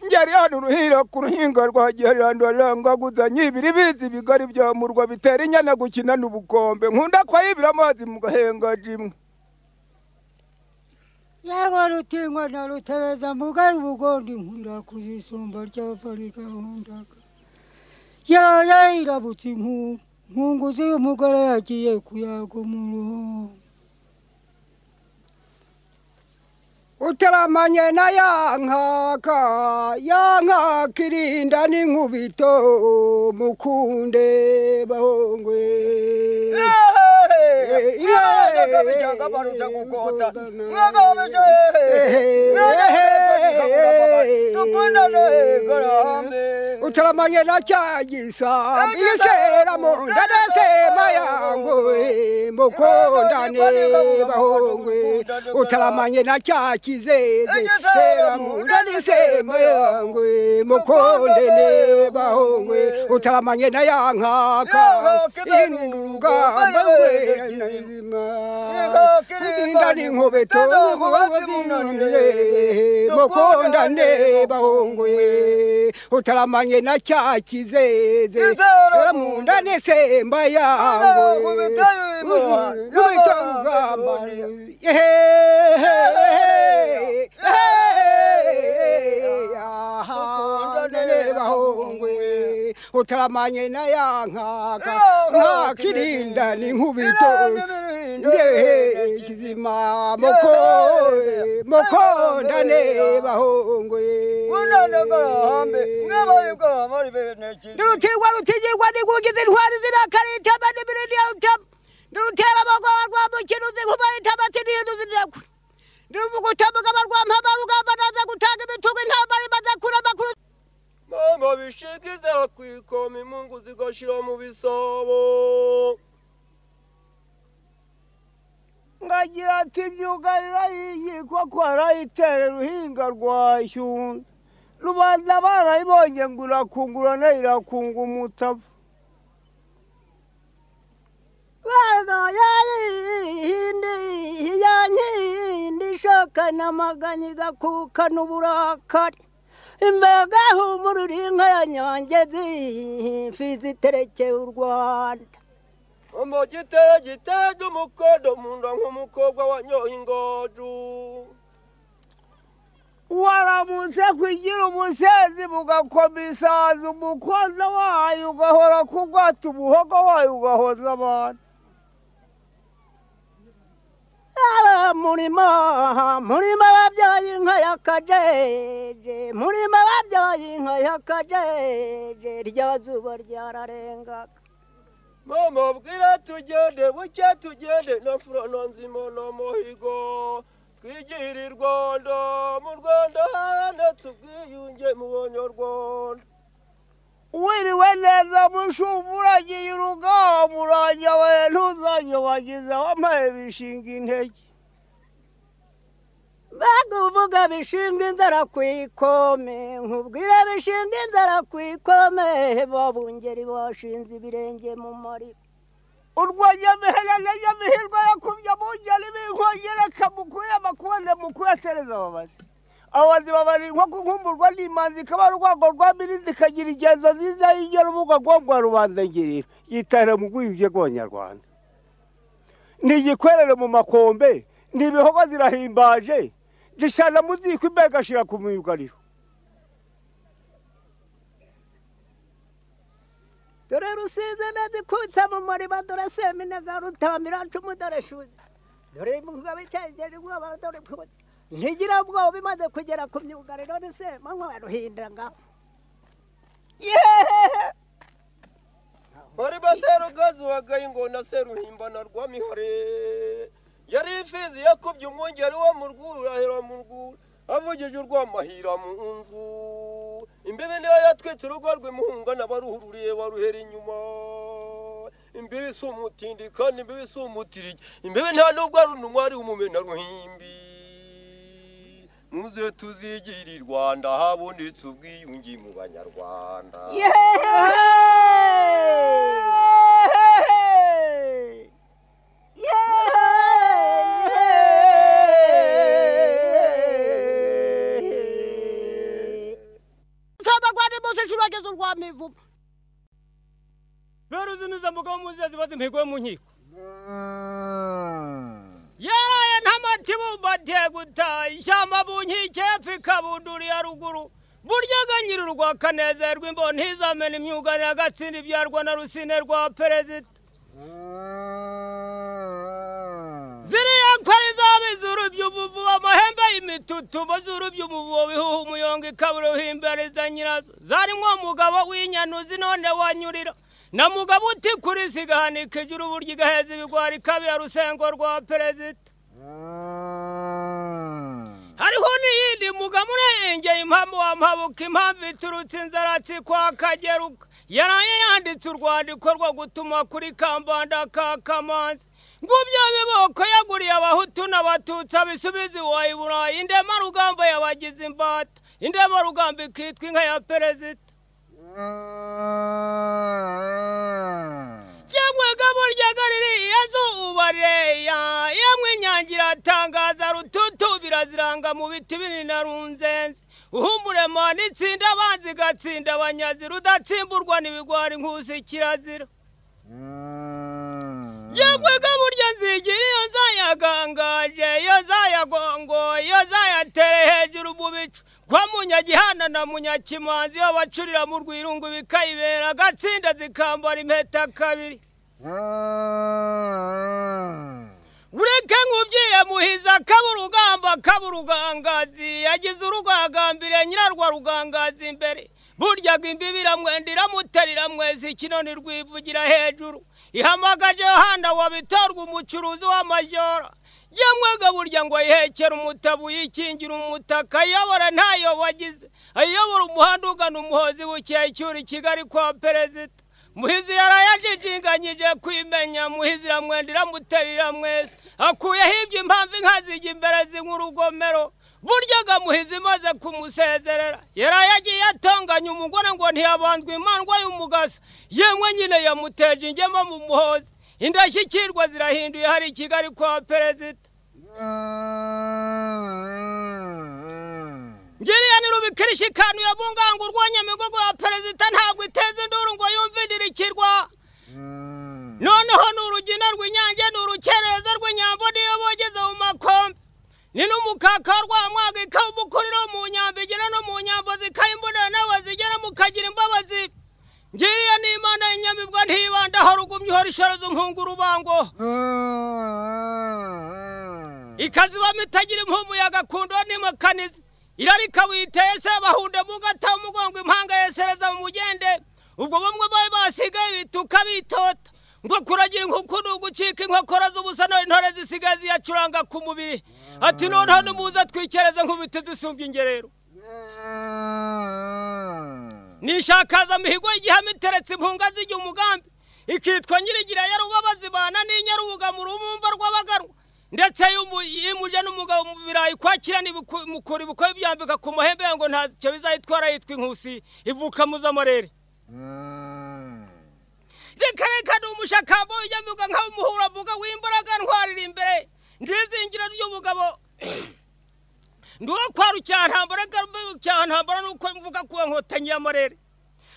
ngeri hano uruhira ku ruhinga rwa giharando arangaguza nyibiri bizi bigari bya murwa bitera inyana gukina n'ubukombe nkunda kwayibira amazi mu gahenga jimwe yawa rutingwa na rutebeza mugari ubugondi nkurira ku isumba ry'abafari gahundaga yarayirabutse nkunguzi y'umugore yagiye kuyaga mu ruhongo utaramanye na yanka kirinda n'inkubito mukunde bahongwe utaramanye na cyagisa bisera mu ndadasema yangwe mukondane bahongwe utaramanye na cyakizeze sera mu ndadasema yangwe mukondene bahongwe utaramanye na yankaka ingamba we indani nkobeto mukondane bahongwe utaramanye na cyakizeze sera mu ndadasema yangwe rugamba bahongwe utaramanye na yankaka nkakirinda n'inkubito ndehe kizima mukondane bahongwe rutigwa rutigirwa nigugize intwari zirakarita n'ibirindi yautama nurutera abagabo rwamukiruzi nkuba itabati n'iyinduzidakwe ndiruvuga utamuga abarwampama rugamba naza gutanga ibitugu intambara imaze kure amakuru mama bishigiza kwikoma imungu zigashira mu bisabo ngagira ati myugarira yiyikwa ko arayitere ruhinga rwa Shyunda rubanda barayibonye ngo irakungurana irakunga umutavu yankindi shokana amaganya igakukana uburakari imbega humurura inka ya nyangezi mfizi iterekeye u Rwanda gitege umukodo mu nda nk'umukobwa wanyoye ingoju waramutse kugira umusenzi mugakoma isazi umukondo wayo ugahora kugwata umuhogo wayo ugahoza abantu murima babyaye inka y'akajeje murima babyaye inka y'akajeje rya zuba ryararengaga mama bwira tugende bucya tugende na furano nzima na muhigo twigire i Rwanda mu Rwanda handitse ubwiyunge mu banyarwanda wiriwe neza mushumba uragiye urugamba uranyabaye ntuzanyobagize wampaye bishinga intege mbega uvuga bishinga inzara ku ikome nkubwire bishinga inzara ku ikome babungeri bashinze ibirenge mu marira urwanyamihera na nyamihirwa yakubye mungeri b'inkongera kamukuye amakubane mukuyatereza ababazi ababazi babari nko kunkumburwa n'imanzi ikaba urwango rwa mirindi ikagira ingenzo nziza y'ingero ubuga rwa rubanza ngirira yitahira mu bwiyunge bw'abanyarwanda ntigikwerere mu makombe n'ibihogo zirahimbaje gishana mu ziko imbega ashira ku myugariro dore rusize nazikutsa mu murima dore seminaga rutamira cumu dore shuzi dore mugabo cyagere ubwoba dore pfuzi ntigira ubwoba bimaze kugera ku myugariro none se manywa ruhindira ngaho bari baserugazi wagaye ingona seruhimbana rwa mihore yari ifizi yakubye umwungeri wo mu rwurahira mu rwura avugije urwamahira mu nzu imbibi niyo yatwitse urugo rw'imuhunga n'abaruhururiye baruhera inyuma imbibi si umutindi kandi imbibi si umutirigi imbibi nta nubwo ari unumwari w'umumena ruhimbi muze tuzigire i Rwanda habonetse ubwiyunge mu banyarwanda urageze urwamivuba beruzimiza mugabo muzizi bazimpigo mu nkiko yaraye ntamatibumbatiye guta ishyamba bunkike fikabunduri ya ruguru burya ganyirurwa kanezerwa imboni ntizamena imyugariro agatsinda ibyarwa na rusine rwa perezida ziriya kwari zabizuru by'umuvu amahembe y'imitutu bazuru by'umuvu bihuha umuyonga ikaburo himbariza nyirazo zarimwo umugabo w'inyanuzi none wanyurira na mugabo uti kuri sigahanika ijuru uburyo igaheza ibigwari kabiya rusengo rwa perezida hariho n'iyindi mugabo ingeye impamvu wampabuka impamvu iturutse inzaratsi kwa Kageruka yaraye yanditse urwandiko rwo gutuma kuri Kambanda ka Kamanzi ngubyo biboko yaguriye abahutu n'abatutsi abisubiza iwayi Burayi indema rugamba yabagize imbata indema rugamba ikitwa inka ya perezida yemwe gaburya gariri yazubareya yemwe inyangira atangaza rututu biraziranga mu biti binini na runzenze uhumure mani itsinda abanzi gatsinda abanyazi rudatsimburwa n'ibigwari nkusi kirazira yemwe gaburya nzigira iyo nzayagangaje iyo nzayagongo iyo nzayatere hejuru mu bicu kwa munyagihana na munyakimanzi iyo bacurira mu rwirungu bikayibera gatsinda zikambara impeta kabiri ureke nkubyiye muhiza kaburugangazi yagize urugagambire nyirarwa rugangazi imbere buryaga imbibi iramwenda iramutera iramweza ikinoni rwivugira hejuru ihamagaje Yohana wabitorwa umucuruzi w'amajyora yemwega burya ngo yihekera umutabu yikingira umutaka ayobora ntayo wagize ayobora umuhanda ugana umuhozi bukeye icyuri Kigali kwa perezida muhizi yarayajijinganyije kwimenya muhizi iramwenda iramutera iramweza akuyeho ibyo impamvu inka zijya imbere z'urugomero buryaga muhizi imaze kumusezerera yarayagiye atonganya umugore ngo ntiyabanzwe imandwa y'umugasa yemwe nyine yamuteje ingema mu muhozi indashyikirwa zirahinduye hari Kigali kwa perezida ngiriya ni rubikirishikanu yabunganga urwanyamigogo wa perezida ntabwo iteze induru ngo yumve indirikirwa noneho ni urugina rw'inyange ni urukereza rw'inyambo niyo bogeze mu makombe ni n'umukaka rwamwaga ikamukurira mu nyambo igera no mu nyambo zikayimbonera nawe zigera mukagira imbabazi ngiriya ni Imana y'inyamibwa ntibandaho rugumye uhora ishoreza umpungu urubango ikazibamo itagira impumu yagakundo n'imakanizi irarika witeye se bahunde mugata umugongo impanga yesereza mu mugende ubwo bamwe baye basigaye bituka bitota ngo kuragira inkuku n'ugucika inkokora z'ubusa no intore zisigaye ziyacuranga ku mubiri ati noneho numuza twikereze nk'ubiti dusumbye ingerero nishakaza mihigo igihame iteretse impunga zijya umugambi ikitwa nyirigira ya rubabazi bana n'inyarubuga mu rumumba rw'abagarwa ndetse yimuje n'umugabo mu birayi kwakira n'ibukuri bukoye byambika ku mahembe ngo ntacyo bizayitwara yitwa inkusi ivuka muzamarere reka n'umushakabo yambuga nk'umuhura buga w'imbaraga ntwarira imbere ndizingira ry'umugabo nduwo kwaru cyantambara nuko mvuga kuwe nkotanyi y'amarere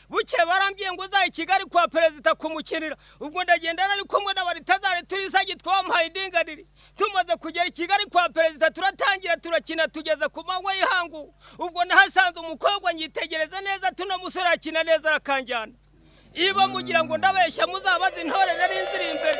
buke barambiye ngo zayi Kigali kwa perezida kumukinira ubwo ndagendana ari kumwe n'abaritazare turisagi twamuhaye idinganiri tumaze kugera Kigali kwa perezida turatangira turakina tugeze ku manywa y'ihangu ubwo nahasanze umukobwa nyitegereza neza tunamusore akina neza arakanjyana iba mugira ngo ndabeshya muzabaza intore nari nziri imbere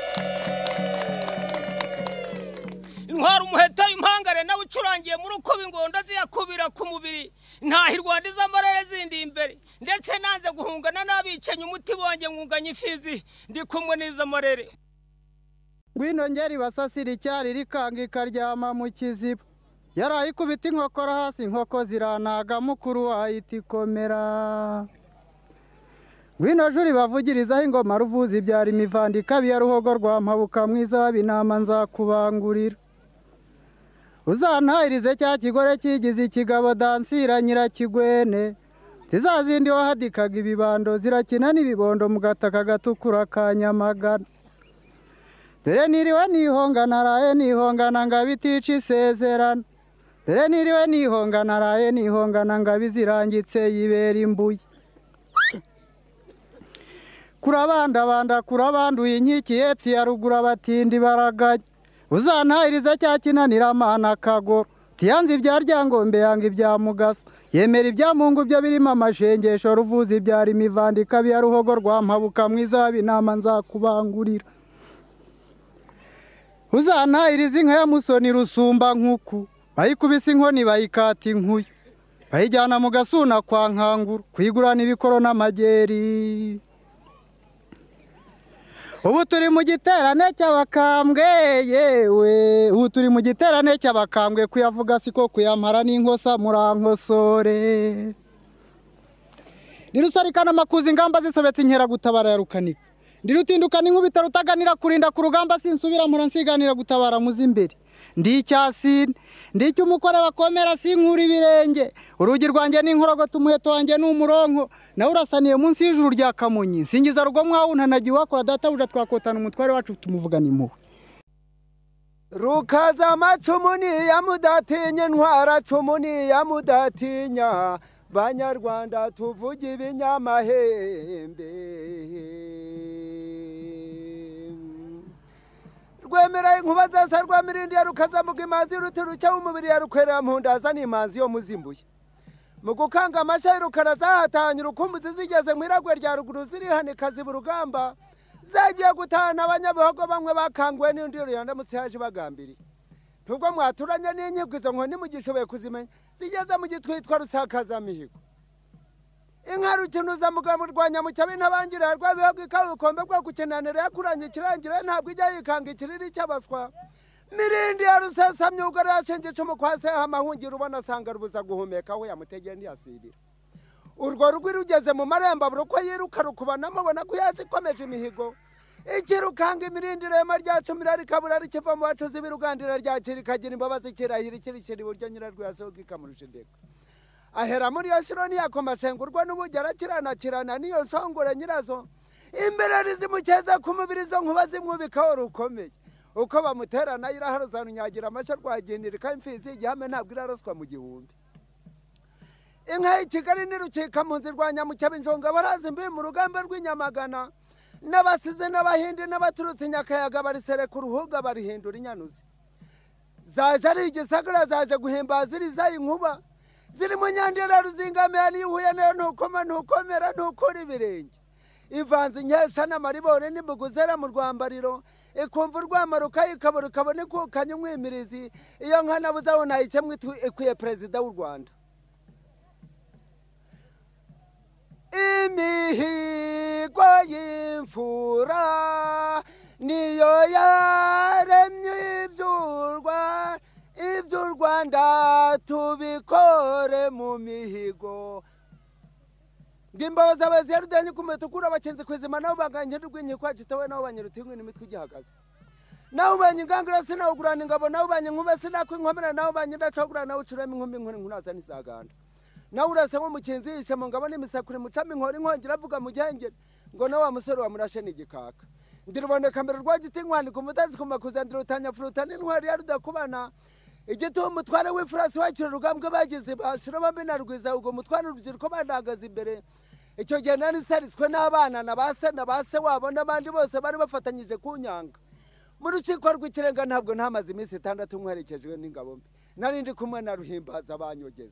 intwara umuheto impangare nawe ucurangiye muri uko bingonda ziyakubira ku mubiri ntahirwa ndiz'amarere zindi imbere ndetse nanze guhungana n'abicenye umuti bonge mwunganya ifizi ndi kumwe n'iz'amarere ngwino ngeri basasira icyari rikanga ikaryama mu kiziba yarayikubita inkokora hasi inkoko ziranaga mukuru wahita ikomera ngwino juri bavugirizaho ingoma ruvuza ibyara imivanda ikabiya ruhogo rwa mpabuka mwiza w'abinama nzakubangurira uzantahirize cya kigore kigize ikigabo dansira nyirakigwene zizazindi wahadikaga ibibando zirakina n'ibibondo mu gataka gatukura ka Nyamagana dore niriwe nihongana araye nihongana ngabitica isezerano dore niriwe nihongana araye nihongana ngabizirangitse yibera imbuye kurabandabanda kurabanduye inkiki y'epfo ya ruguru abatindi baraganya uzantahiriza cya kinanira amana kagoro tiyanze ibya ryangombe yanga ibya mugasa yemera ibya mungu byo birimo amashengesho ruvuza ibyara imivanda ikabiya ruhogo rwa mpabuka mwiza w'abinama nzakubangurira uzantahiriza inka ya musoni rusumba nkuku bayikubise inkoni bayikata inkuyu bayijyana mu gasuna kwa nkanguru kwigurana ibikoro n'amageri ubu turi mu giterane cy'abakambwe yewe ubu turi mu giterane cy'abakambwe kuyavuga siko kuyampara n'inkosa murankosore ndirusarikana makuza ingamba zisobetse inkera gutabara ya rukanika ndirutindukana inkubita rutaganira kurinda ku rugamba sinsubira muransiganira gutabara muzi imbere ndi icyasine ndi icy'umukore bakomera sinkura ibirenge urugi rwanjye n'inkorogoto umuheto wanjye n'umuronko nawe urasaniye munsi y'ijuru rya Kamonyi singiza rugo mwawuntanagiye wakora databuja twakotana umutware wacu tumuvugana impuhwe rukaza amacumu niyamudatinya ntwara cumu niyamudatinya banyarwanda tuvuge ibinyamahembe rwemera inkuba zasa rwa mirindi ya rukazamuga imanzi y'uruti rucya w'umubiri ya rukwerera mpundaza n'imanzi yo muzimbuye mu gukanga amashyi rukara zahatanye urukumbuzi zigeze mu iragwe rya ruguru zirihanika ziba urugamba zagiye gutahana abanyabihogo bamwe bakanguwe n'indi yandamutse yaje bagambiriye nubwo mwaturanye n'inkiko izo nkoni mugishoboye kuzimenya zigeze mu gitwitwa rusakazamihigo inka rukinuza mugabo rwanya mu cyabi ntabangira rwabihogo ikabukombe bwo gukenanira yakuranye ikirangire ntabwo ijya yikanga ikiriri cy'abaswa mirindi ya rusesamyuga yashengeje mu kwase amahungiro ubona asanga rubuza guhumeka we yamutegeye ntiyasibira urwo rugwi rugeze mu marembo abura uko yiruka rukubanamo ubona ko yaje ikomeje imihigo ikirukanga imirindi irema ryacu mirari kabura rikiva mu bacuzi b'irugandira ryakira ikagira imbabazi kirahira ikirikira iburyo nyirarwo yasohoka ikamurusha indeka ahera muri iyo shiro ntiyakomashengurwa n'ubugera kiranakirana n'iyo songore nyirazo imbere rizimukeza ku mubiri zo nkuba zimwubikaho rukomeye uko bamuterana iraharuza nyagira amashyo rwagendera imfizi igihame ntabwo iraraswa mu gihumbi inka y'Ikigali n'irukika mu nzi rwa Nyamucyabi injonga barazi imbibi mu rugamba rw'inyamagana n'abasize n'abahindi n'abaturutse Nyakayaga barisereka uruhuga barihindura inyanuzi zaje ari igisagara zaje guhimbaza iriza inkuba ziri mu nyandera ruzingamiye n'ihuye nayo ntukoma ntukomera ntukura ibirenge ivanze inkesha n'amaribone n'ibuguzera mu rwambariro ikumva urwamaruka ikabura ukabona ikukanye umwimirizi iyo nka nabuze aho nayikemwe ikwiye perezida w'u Rwanda imihigo y'imfura niyo yaremye iby'u Rwanda tubikore mu mihigo ndimbabaza abazi yarudenye kumetukura abakenze kwizima nabo baganye rw'inkiko acitawe nabo banyirutinwe n'imitwe igihagaze nabo banye ingangura sinawugurana ingabo nabo banye nkube sinakwinkомera nabo banye ndacogura nawe ucuramo inkumi inkuni nkunaza n'isaganda nawe urase nko mukinzi yishe mu ngabo n'imisakure mucamo inkori nkongera avuga mu gihengeri ngo nawe wa musore wamurashe n'igikaka ndiruboneka mbere rwa giti nkwandika umutazi ku makuza ndirutanya furuta n'intwari ya rudakubana igiti umutware w'ifurasi wakira urugambwe bagize bashira bambe na rwiza ubwo mutware urubyiruko bandagaza imbere icyo gihe nari saritswe n'abana na base wabo n'abandi bose bari bafatanyije kunyanga mu rukiko rw'ikirenga ntabwo ntamaze iminsi 6 nkwerekejwe n'ingabo mbi nari ndi kumwe na Ruhimbaza banyogeza